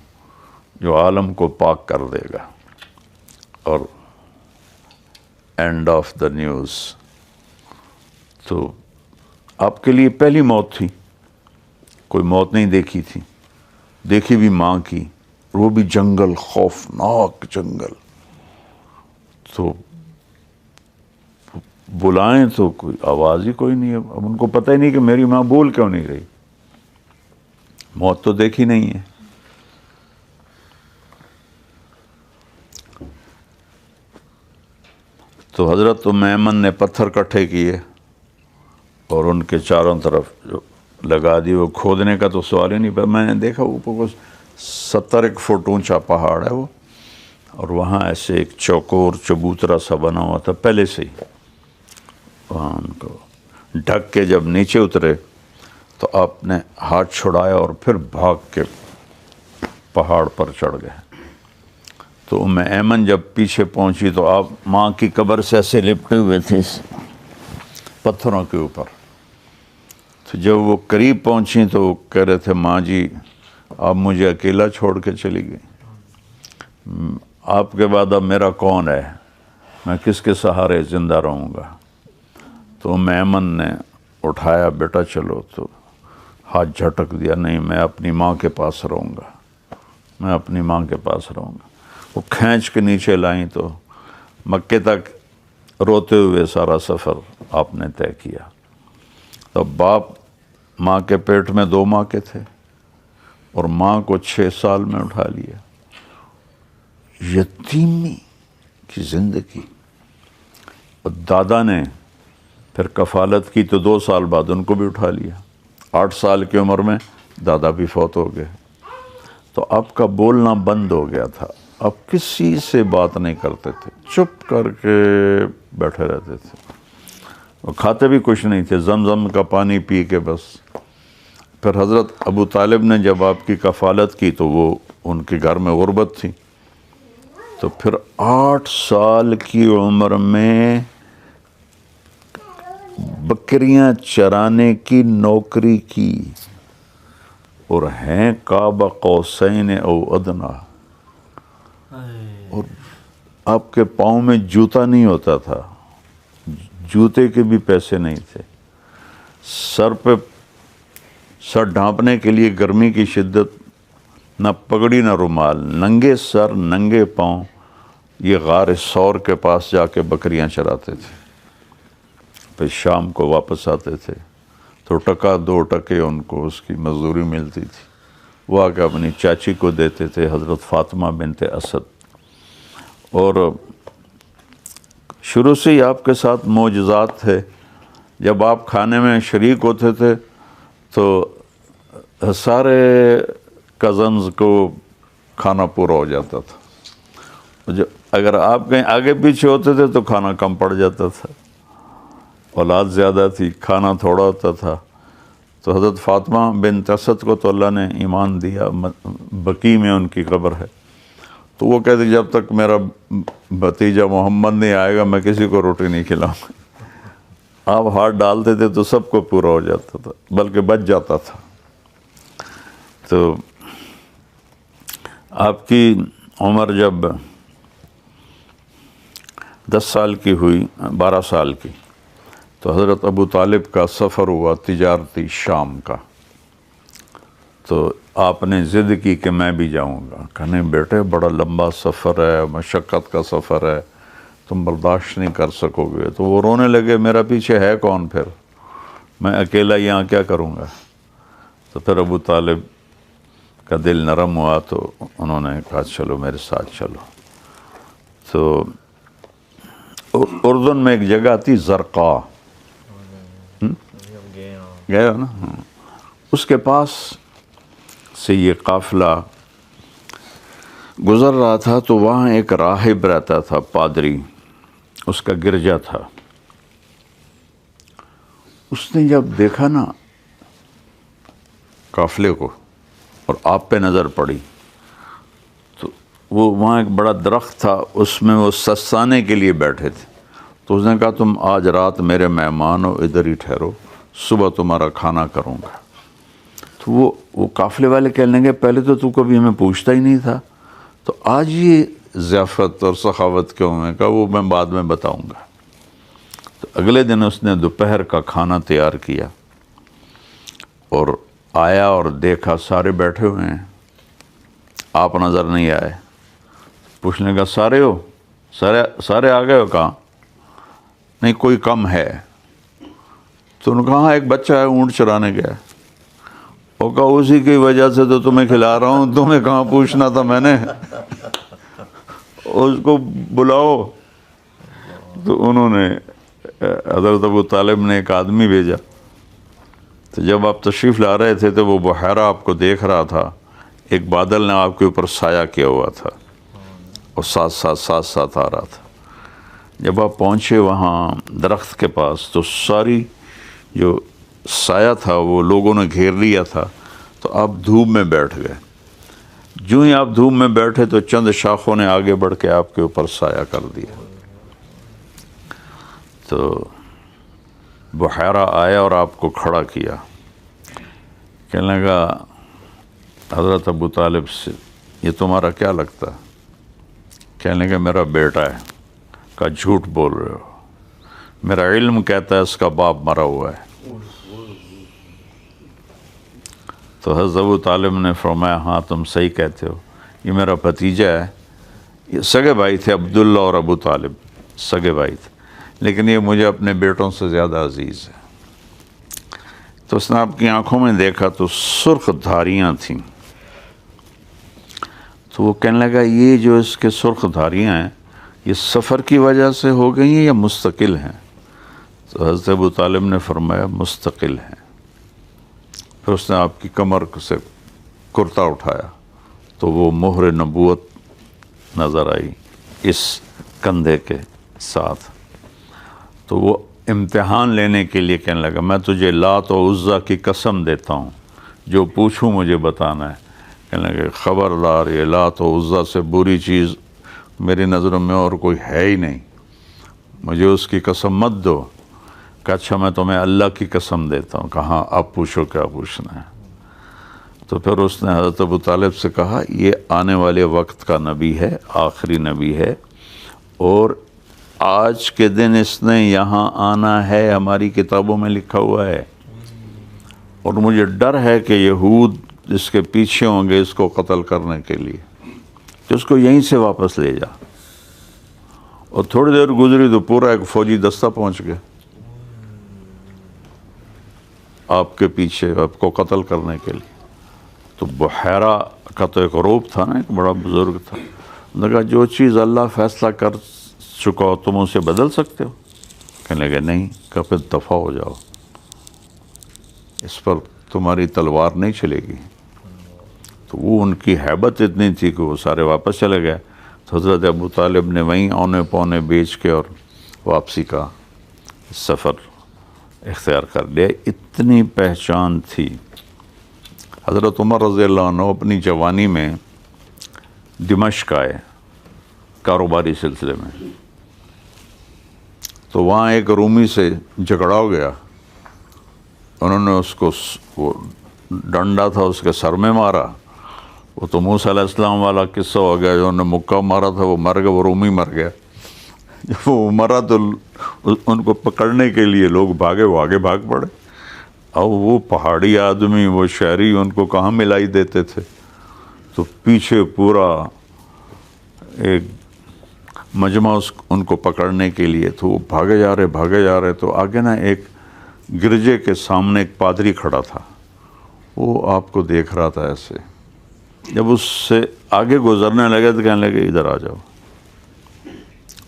جو عالم کو پاک کر دے گا۔ اور اینڈ آف دا نیوز۔ تو آپ کے لیے پہلی موت تھی، کوئی موت نہیں دیکھی تھی، دیکھی بھی ماں کی، وہ بھی جنگل، خوفناک جنگل۔ تو بلائیں تو کوئی آواز ہی کوئی نہیں ہے، اب ان کو پتہ ہی نہیں کہ میری ماں بول کیوں نہیں رہی، موت تو دیکھی نہیں ہے۔ تو حضرت ام ایمن نے پتھر کٹھے کیے اور ان کے چاروں طرف جو لگا دی، وہ کھودنے کا تو سوال ہی نہیں، پر میں نے دیکھا اوپر کو 70 فٹ اونچا پہاڑ ہے وہ، اور وہاں ایسے ایک چوکور چبوترا سا بنا ہوا تھا پہلے سے ہی، وہاں ان کو ڈھک کے جب نیچے اترے تو آپ نے ہاتھ چھڑایا اور پھر بھاگ کے پہاڑ پر چڑھ گئے۔ تو ام ایمن جب پیچھے پہنچی تو آپ ماں کی قبر سے ایسے لپٹے ہوئے تھے اس پتھروں کے اوپر۔ تو جب وہ قریب پہنچی تو وہ کہہ رہے تھے ماں جی آپ مجھے اکیلا چھوڑ کے چلی گئی، آپ کے بعد اب میرا کون ہے، میں کس کے سہارے زندہ رہوں گا۔ تو ام ایمن نے اٹھایا، بیٹا چلو، تو ہاتھ جھٹک دیا، نہیں میں اپنی ماں کے پاس رہوں گا، میں اپنی ماں کے پاس رہوں گا۔ وہ کھینچ کے نیچے لائیں تو مکے تک روتے ہوئے سارا سفر آپ نے طے کیا۔ تو باپ ماں کے پیٹ میں 2 ماہ کے تھے اور ماں کو 6 سال میں اٹھا لیا، یتیمی کی زندگی۔ اور دادا نے پھر کفالت کی تو 2 سال بعد ان کو بھی اٹھا لیا، 8 سال کی عمر میں دادا بھی فوت ہو گئے۔ تو آپ کا بولنا بند ہو گیا تھا، آپ کسی سے بات نہیں کرتے تھے، چپ کر کے بیٹھے رہتے تھے، اور کھاتے بھی کچھ نہیں تھے، زمزم کا پانی پی کے بس۔ پھر حضرت ابو طالب نے جب آپ کی کفالت کی تو وہ ان کے گھر میں غربت تھی، تو پھر 8 سال کی عمر میں بکریاں چرانے کی نوکری کی، اور ہیں قاب قوسین او ادنیٰ، اور آپ کے پاؤں میں جوتا نہیں ہوتا تھا، جوتے کے بھی پیسے نہیں تھے، سر پہ سر ڈھانپنے کے لیے گرمی کی شدت، نہ پگڑی نہ رومال، ننگے سر ننگے پاؤں یہ غار ثور کے پاس جا کے بکریاں چراتے تھے۔ پھر شام کو واپس آتے تھے تو 1-2 ٹکے ان کو اس کی مزدوری ملتی تھی، وہ آ کے اپنی چاچی کو دیتے تھے، حضرت فاطمہ بنت اسد۔ اور شروع سے ہی آپ کے ساتھ معجزات تھے، جب آپ کھانے میں شریک ہوتے تھے تو سارے کزنز کو کھانا پورا ہو جاتا تھا، اگر آپ کہیں آگے پیچھے ہوتے تھے تو کھانا کم پڑ جاتا تھا، اولاد زیادہ تھی کھانا تھوڑا ہوتا تھا۔ تو حضرت فاطمہ بنت اسد کو تو اللہ نے ایمان دیا، بقیع میں ان کی قبر ہے، تو وہ کہتے جب تک میرا بھتیجا محمد نہیں آئے گا میں کسی کو روٹی نہیں کھلاؤں گا۔ آپ ہاتھ ڈالتے تھے تو سب کو پورا ہو جاتا تھا، بلکہ بچ جاتا تھا۔ تو آپ کی عمر جب 10 سال کی ہوئی، 12 سال کی، تو حضرت ابو طالب کا سفر ہوا تجارتی شام کا، تو آپ نے ضد کی کہ میں بھی جاؤں گا، کہنے بیٹے بڑا لمبا سفر ہے، مشقت کا سفر ہے، تم برداشت نہیں کر سکو گے۔ تو وہ رونے لگے، میرا پیچھے ہے کون، پھر میں اکیلا یہاں کیا کروں گا۔ تو پھر ابو طالب کا دل نرم ہوا تو انہوں نے کہا چلو میرے ساتھ چلو۔ تو اردن میں ایک جگہ تھی زرقا، گئے ہو نا، اس کے پاس سے یہ قافلہ گزر رہا تھا، تو وہاں ایک راہب رہتا تھا، پادری، اس کا گرجا تھا۔ اس نے جب دیکھا نا قافلے کو اور آپ پہ نظر پڑی تو وہ وہاں ایک بڑا درخت تھا، اس میں وہ سستانے کے لیے بیٹھے تھے. تو اس نے کہا تم آج رات میرے مہمان ہو، ادھر ہی ٹھہرو، صبح تمہارا کھانا کروں گا. تو وہ قافلے والے کہنے لگے پہلے تو کبھی ہمیں پوچھتا ہی نہیں تھا، تو آج یہ ضیافت اور سخاوت کیوں ہے؟ کہا وہ میں بعد میں بتاؤں گا. تو اگلے دن اس نے دوپہر کا کھانا تیار کیا اور آیا اور دیکھا سارے بیٹھے ہوئے ہیں، آپ نظر نہیں آئے. پوچھنے کا سارے ہو، سارے آ گئے ہو؟ کہاں نہیں کوئی کم ہے. تو انہوں نے کہا ہاں ایک بچہ ہے اونٹ چرانے گیا. وہ کہا اسی کی وجہ سے تو تمہیں کھلا رہا ہوں، تمہیں کہاں پوچھنا تھا میں نے، اس کو بلاؤ. تو انہوں نے حضرت ابو طالب نے ایک آدمی بھیجا. تو جب آپ تشریف لا رہے تھے تو وہ بحیرہ آپ کو دیکھ رہا تھا، ایک بادل نے آپ کے اوپر سایہ کیا ہوا تھا اور ساتھ آ رہا تھا. جب آپ پہنچے وہاں درخت کے پاس تو ساری جو سایہ تھا وہ لوگوں نے گھیر لیا تھا، تو آپ دھوپ میں بیٹھ گئے. جو ہی آپ دھوپ میں بیٹھے تو چند شاخوں نے آگے بڑھ کے آپ کے اوپر سایہ کر دیا. تو بحیرہ آیا اور آپ کو کھڑا کیا، کہنے لگا حضرت ابو طالب سے یہ تمہارا کیا لگتا ہے؟ کہنے لگا میرا بیٹا ہے. کہا جھوٹ بول رہے ہو، میرا علم کہتا ہے اس کا باپ مرا ہوا ہے. تو حضرت ابو طالب نے فرمایا ہاں تم صحیح کہتے ہو، یہ میرا بھتیجا ہے. یہ سگے بھائی تھے، عبداللہ اور ابو طالب سگے بھائی تھے، لیکن یہ مجھے اپنے بیٹوں سے زیادہ عزیز ہے. تو اس نے آپ کی آنکھوں میں دیکھا تو سرخ دھاریاں تھیں. تو وہ کہنے لگا یہ جو اس کے سرخ دھاریاں ہیں یہ سفر کی وجہ سے ہو گئی ہیں یا مستقل ہیں؟ تو حضرت ابو طالب نے فرمایا مستقل ہیں. پھر اس نے آپ کی کمر سے کرتا اٹھایا تو وہ مہر نبوت نظر آئی اس کندھے کے ساتھ. تو وہ امتحان لینے کے لیے کہنے لگا میں تجھے لات و عزیٰ کی قسم دیتا ہوں، جو پوچھوں مجھے بتانا ہے. کہنے لگا خبردار، یہ لات و عزیٰ سے بری چیز میری نظروں میں اور کوئی ہے ہی نہیں، مجھے اس کی قسم مت دو. کہ اچھا میں تمہیں اللہ کی قسم دیتا ہوں. کہاں اب پوچھو کیا پوچھنا ہے. تو پھر اس نے حضرت ابو طالب سے کہا یہ آنے والے وقت کا نبی ہے، آخری نبی ہے، اور آج کے دن اس نے یہاں آنا ہے، ہماری کتابوں میں لکھا ہوا ہے، اور مجھے ڈر ہے کہ یہود اس کے پیچھے ہوں گے اس کو قتل کرنے کے لیے، تو اس کو یہیں سے واپس لے جا. اور تھوڑی دیر گزری تو پورا ایک فوجی دستہ پہنچ گیا آپ کے پیچھے آپ کو قتل کرنے کے لیے. تو بحیرہ کا تو ایک روب تھا نا، ایک بڑا بزرگ تھا. انہوں نے کہا جو چیز اللہ فیصلہ کر چکا ہو تم اسے بدل سکتے ہو؟ کہنے لگے نہیں. کہ پھر دفع ہو جاؤ، اس پر تمہاری تلوار نہیں چلے گی. تو وہ ان کی ہیبت اتنی تھی کہ وہ سارے واپس چلے گئے. تو حضرت ابو طالب نے وہیں اونے پونے بیچ کے اور واپسی کا سفر اختیار کر لیا. اتنی پہچان تھی. حضرت عمر رضی اللہ عنہ اپنی جوانی میں دمشق آئے کاروباری سلسلے میں. تو وہاں ایک رومی سے جھگڑا ہو گیا، انہوں نے اس کو وہ ڈنڈا تھا اس کے سر میں مارا. وہ تو موسیٰ علیہ السلام والا قصہ ہو گیا، جو انہوں نے مکہ مارا تھا وہ مر گیا، وہ رومی مر گیا. جب وہ مرا تو ان کو پکڑنے کے لیے لوگ بھاگے، وہ آگے بھاگ پڑے. اب وہ پہاڑی آدمی، وہ شہری ان کو کہاں ملائی دیتے تھے. تو پیچھے پورا ایک مجمع ان کو پکڑنے کے لیے. تو وہ بھاگے جا رہے. تو آگے نا ایک گرجے کے سامنے ایک پادری کھڑا تھا، وہ آپ کو دیکھ رہا تھا ایسے. جب اس سے آگے گزرنے لگے تو کہنے لگے ادھر آ جاؤ،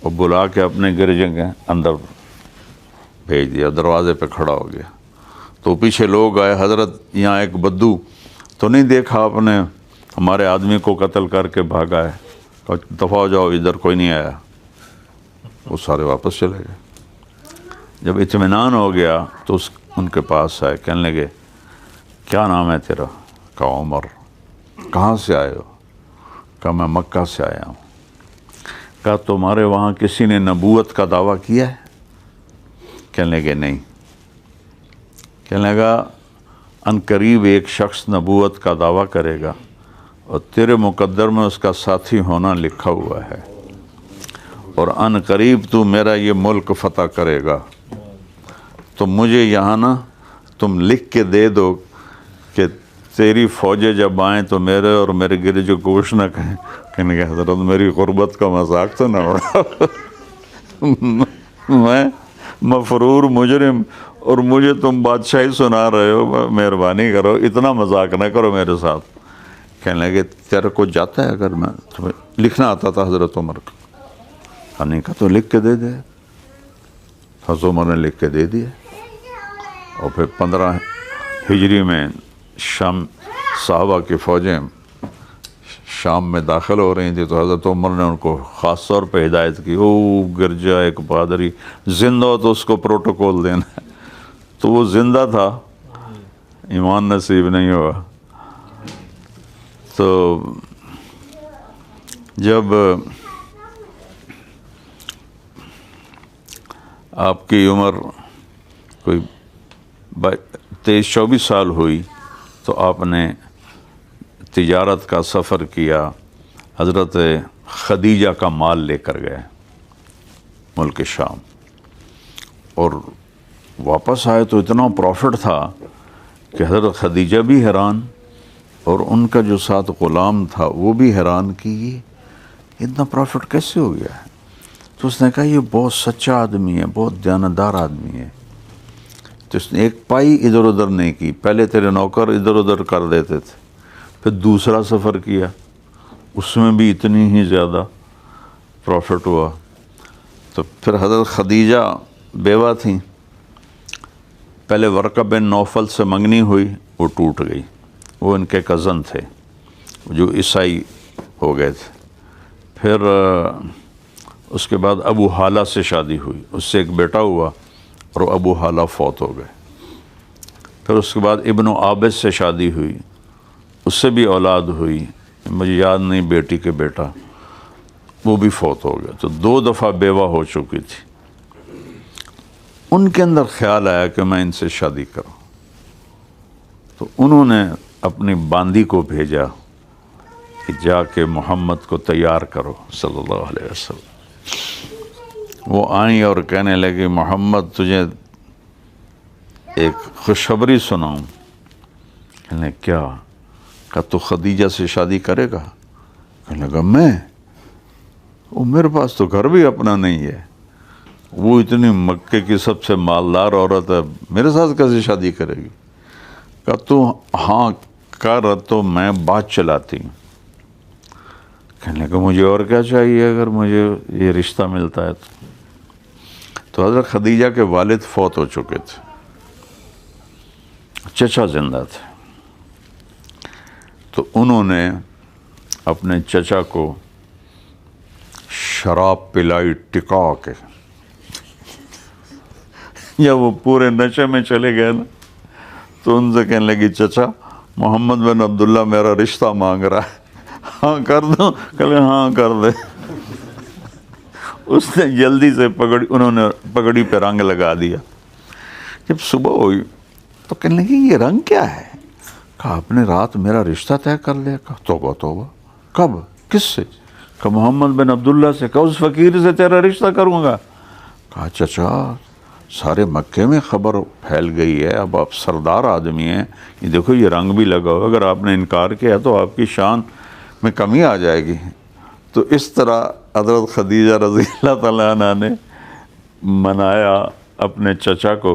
اور بلا کے اپنے گرجے کے اندر بھیج دیا، دروازے پہ کھڑا ہو گیا. تو پیچھے لوگ آئے، حضرت یہاں ایک بدو تو نہیں دیکھا آپ نے ہمارے آدمی کو قتل کر کے بھاگا ہے؟ دفع ہو جاؤ، ادھر کوئی نہیں آیا. وہ سارے واپس چلے گئے. جب اطمینان ہو گیا تو ان کے پاس آئے، کہنے لگے کیا نام ہے تیرا؟ کہا عمر کہاں سے آئے ہو؟ کہا میں مکہ سے آیا ہوں۔ کہا تمہارے وہاں کسی نے نبوت کا دعویٰ کیا ہے؟ کہنے لگے نہیں۔ کہنے لگا ان قریب ایک شخص نبوت کا دعویٰ کرے گا اور تیرے مقدر میں اس کا ساتھی ہونا لکھا ہوا ہے، اور ان قریب تو میرا یہ ملک فتح کرے گا، تو مجھے یہاں نا تم لکھ کے دے دو کہ تیری فوجیں جب آئیں تو میرے اور میرے گرد جو گوشت نہ کہیں۔ کہنے کہ حضرت میری غربت کا مذاق تو نہ اڑا، میں مفرور مجرم اور مجھے تم بادشاہی سنا رہے ہو، مہربانی کرو اتنا مذاق نہ کرو میرے ساتھ۔ کہنے لگے تیرے کو جاتا ہے اگر میں تمہیں لکھنا آتا تھا حضرت عمر کو؟ کہنے کا تو لکھ کے دے دے۔ حضرت عمر نے لکھ کے دے دیا، اور پھر 15 ہجری میں شام صحابہ کی فوجیں شام میں داخل ہو رہی تھی، تو حضرت عمر نے ان کو خاص طور پہ ہدایت کی، او گر جائے ایک پادری زندہ ہو تو اس کو پروٹوکول دینا ہے۔ تو وہ زندہ تھا، ایمان نصیب نہیں ہوا۔ تو جب آپ کی عمر کوئی 23-24 سال ہوئی تو آپ نے تجارت کا سفر کیا، حضرت خدیجہ کا مال لے کر گئے ملک شام، اور واپس آئے تو اتنا پروفٹ تھا کہ حضرت خدیجہ بھی حیران اور ان کا جو ساتھ غلام تھا وہ بھی حیران کہ یہ اتنا پروفٹ کیسے ہو گیا ہے۔ تو اس نے کہا یہ بہت سچا آدمی ہے، بہت دیانتدار آدمی ہے۔ تو اس نے ایک پائی ادھر ادھر نہیں کی، پہلے تیرے نوکر ادھر ادھر کر دیتے تھے، پھر دوسرا سفر کیا، اس میں بھی اتنی ہی زیادہ پروفٹ ہوا۔ تو پھر حضرت خدیجہ بیوہ تھیں، پہلے ورقہ بن نوفل سے منگنی ہوئی، وہ ٹوٹ گئی، وہ ان کے کزن تھے جو عیسائی ہو گئے تھے۔ پھر اس کے بعد ابو حالہ سے شادی ہوئی، اس سے ایک بیٹا ہوا اور ابو حالہ فوت ہو گئے۔ پھر اس کے بعد ابن عابد سے شادی ہوئی، اس سے بھی اولاد ہوئی، مجھے یاد نہیں بیٹی کے بیٹا، وہ بھی فوت ہو گیا۔ تو 2 دفعہ بیوہ ہو چکی تھی۔ ان کے اندر خیال آیا کہ میں ان سے شادی کروں، تو انہوں نے اپنی باندی کو بھیجا کہ جا کے محمد کو تیار کرو صلی اللہ علیہ وسلم۔ وہ آئیں اور کہنے لگی محمد تجھے ایک خوشخبری سناؤں۔ کہنے کیا؟ کہ تو خدیجہ سے شادی کرے گا؟ کہنے لگا میں؟ وہ میرے پاس تو گھر بھی اپنا نہیں ہے، وہ اتنی مکے کی سب سے مالدار عورت ہے، میرے ساتھ کیسے شادی کرے گی؟ کہ تو ہاں کر تو میں بات چلاتی ہوں۔ کہنے لگا مجھے اور کیا چاہیے اگر مجھے یہ رشتہ ملتا ہے تو حضرت خدیجہ کے والد فوت ہو چکے تھے، چچا زندہ تھے، تو انہوں نے اپنے چچا کو شراب پلائی ٹکا کے، یا وہ پورے نشے میں چلے گئے نا، تو ان سے کہنے لگی چچا محمد بن عبداللہ میرا رشتہ مانگ رہا ہے، ہاں کر دو؟ کہلے ہاں کر دے۔ اس نے جلدی سے انہوں نے پگڑی پہ رنگ لگا دیا۔ جب صبح ہوئی تو کہنے لگی یہ رنگ کیا ہے؟ کہا آپ نے رات میرا رشتہ طے کر لیا۔ کہا توبہ توبہ، کب؟ کس سے؟ کہا محمد بن عبداللہ سے۔ کہا اس فقیر سے تیرا رشتہ کروں گا؟ کہا چچا سارے مکے میں خبر پھیل گئی ہے، اب آپ سردار آدمی ہیں، یہ دیکھو یہ رنگ بھی لگا ہوا، اگر آپ نے انکار کیا تو آپ کی شان میں کمی آ جائے گی۔ تو اس طرح حضرت خدیجہ رضی اللہ تعالیٰ عنہ نے منایا اپنے چچا کو۔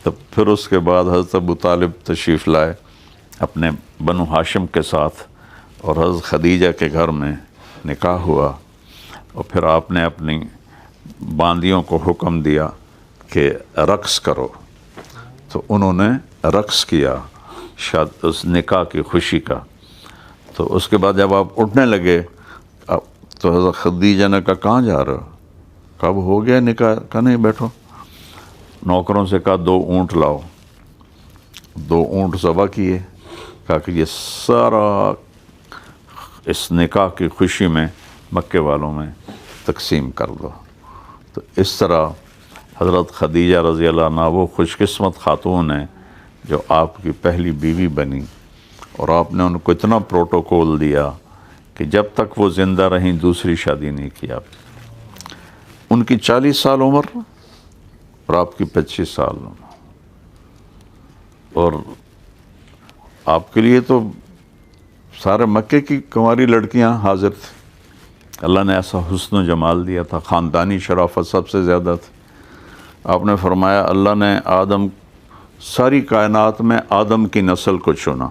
تو پھر اس کے بعد حضرت ابو طالب تشریف لائے اپنے بنو ہاشم کے ساتھ، اور حضرت خدیجہ کے گھر میں نکاح ہوا، اور پھر آپ نے اپنی باندیوں کو حکم دیا کہ رقص کرو، تو انہوں نے رقص کیا اس نکاح کی خوشی کا۔ تو اس کے بعد جب آپ اٹھنے لگے تو حضرت خدیجہ نے کہا کہاں جا رہے ہو؟ کب ہو گیا نکاح؟ کہا نہیں بیٹھو۔ نوکروں سے کہا 2 اونٹ لاؤ، 2 اونٹ ذبح کیے، کہا کہ یہ سارا اس نکاح کی خوشی میں مکے والوں میں تقسیم کر دو۔ تو اس طرح حضرت خدیجہ رضی اللہ عنہا وہ خوش قسمت خاتون ہیں جو آپ کی پہلی بیوی بنی، اور آپ نے ان کو اتنا پروٹوکول دیا کہ جب تک وہ زندہ رہیں دوسری شادی نہیں کی آپ۔ ان کی 40 سال عمر اور آپ کی 25 سال عمر، اور آپ کے لیے تو سارے مکے کی کنواری لڑکیاں حاضر تھیں۔ اللہ نے ایسا حسن و جمال دیا تھا، خاندانی شرافت سب سے زیادہ تھی۔ آپ نے فرمایا اللہ نے آدم، ساری کائنات میں آدم کی نسل کو چنا،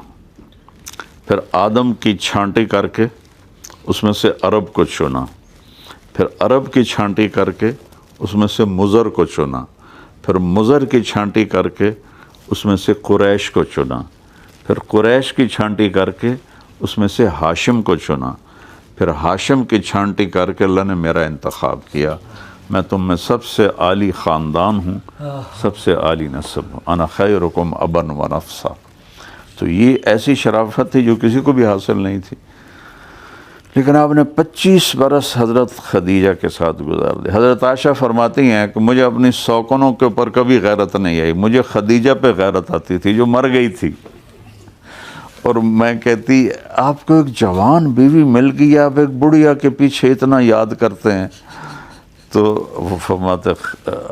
پھر آدم کی چھانٹی کر کے اس میں سے عرب کو چنا، پھر عرب کی چھانٹی کر کے اس میں سے مضر کو چنا، پھر مضر کی چھانٹی کر کے اس میں سے قریش کو چنا، پھر قریش کی چھانٹی کر کے اس میں سے ہاشم کو چنا، پھر ہاشم کی چھانٹی کر کے اللہ نے میرا انتخاب کیا۔ میں تم میں سب سے عالی خاندان ہوں، سب سے عالی نسب ہوں، انا خیرکم ابا و نفسا۔ تو یہ ایسی شرافت تھی جو کسی کو بھی حاصل نہیں تھی۔ لیکن آپ نے 25 برس حضرت خدیجہ کے ساتھ گزار دے۔ حضرت عائشہ فرماتی ہیں کہ مجھے اپنی سوکنوں کے اوپر کبھی غیرت نہیں آئی، مجھے خدیجہ پہ غیرت آتی تھی جو مر گئی تھی۔ اور میں کہتی آپ کو ایک جوان بیوی مل گئی، آپ ایک بڑھیا کے پیچھے اتنا یاد کرتے ہیں۔ تو وہ فرماتے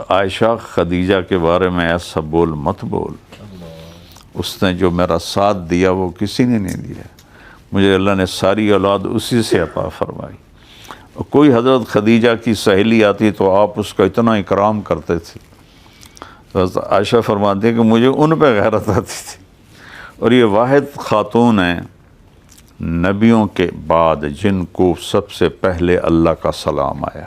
عائشہ خدیجہ کے بارے میں ایسا بول مت بول، اس نے جو میرا ساتھ دیا وہ کسی نے نہیں دیا، مجھے اللہ نے ساری اولاد اسی سے عطا فرمائی۔ اور کوئی حضرت خدیجہ کی سہیلی آتی تو آپ اس کا اتنا اکرام کرتے تھے۔ حضرت عائشہ فرماتی ہیں کہ مجھے ان پہ غیرت آتی تھی۔ اور یہ واحد خاتون ہیں نبیوں کے بعد جن کو سب سے پہلے اللہ کا سلام آیا۔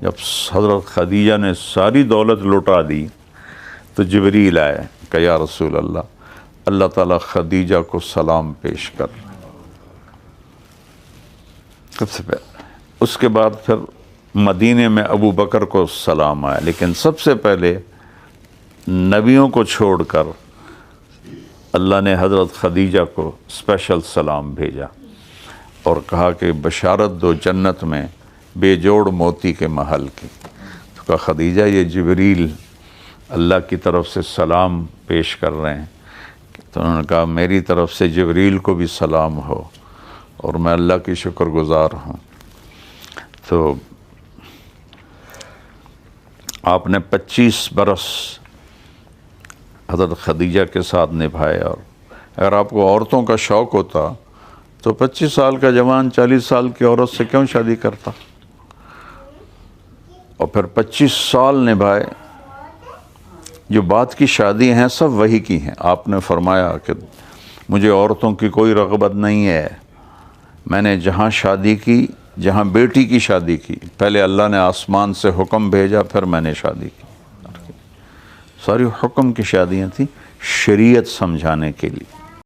جب حضرت خدیجہ نے ساری دولت لوٹا دی تو جبریل آئے کہ یا رسول اللہ تعالیٰ خدیجہ کو سلام پیش کر۔ سب سے پہلے، اس کے بعد پھر مدینے میں ابو بکر کو سلام آیا، لیکن سب سے پہلے نبیوں کو چھوڑ کر اللہ نے حضرت خدیجہ کو اسپیشل سلام بھیجا اور کہا کہ بشارت دو جنت میں بے جوڑ موتی کے محل کی۔ تو کہا خدیجہ یہ جبریل اللہ کی طرف سے سلام پیش کر رہے ہیں۔ تو انہوں نے کہا میری طرف سے جبریل کو بھی سلام ہو اور میں اللہ کی شکر گزار ہوں۔ تو آپ نے 25 برس حضرت خدیجہ کے ساتھ نبھائے، اور اگر آپ کو عورتوں کا شوق ہوتا تو 25 سال کا جوان 40 سال کی عورت سے کیوں شادی کرتا؟ اور پھر 25 سال نبھائے۔ جو بات کی شادی ہیں سب وہی کی ہیں۔ آپ نے فرمایا کہ مجھے عورتوں کی کوئی رغبت نہیں ہے، میں نے جہاں شادی کی، جہاں بیٹی کی شادی کی، پہلے اللہ نے آسمان سے حکم بھیجا پھر میں نے شادی کی۔ ساری حکم کی شادیاں تھیں شریعت سمجھانے کے لیے۔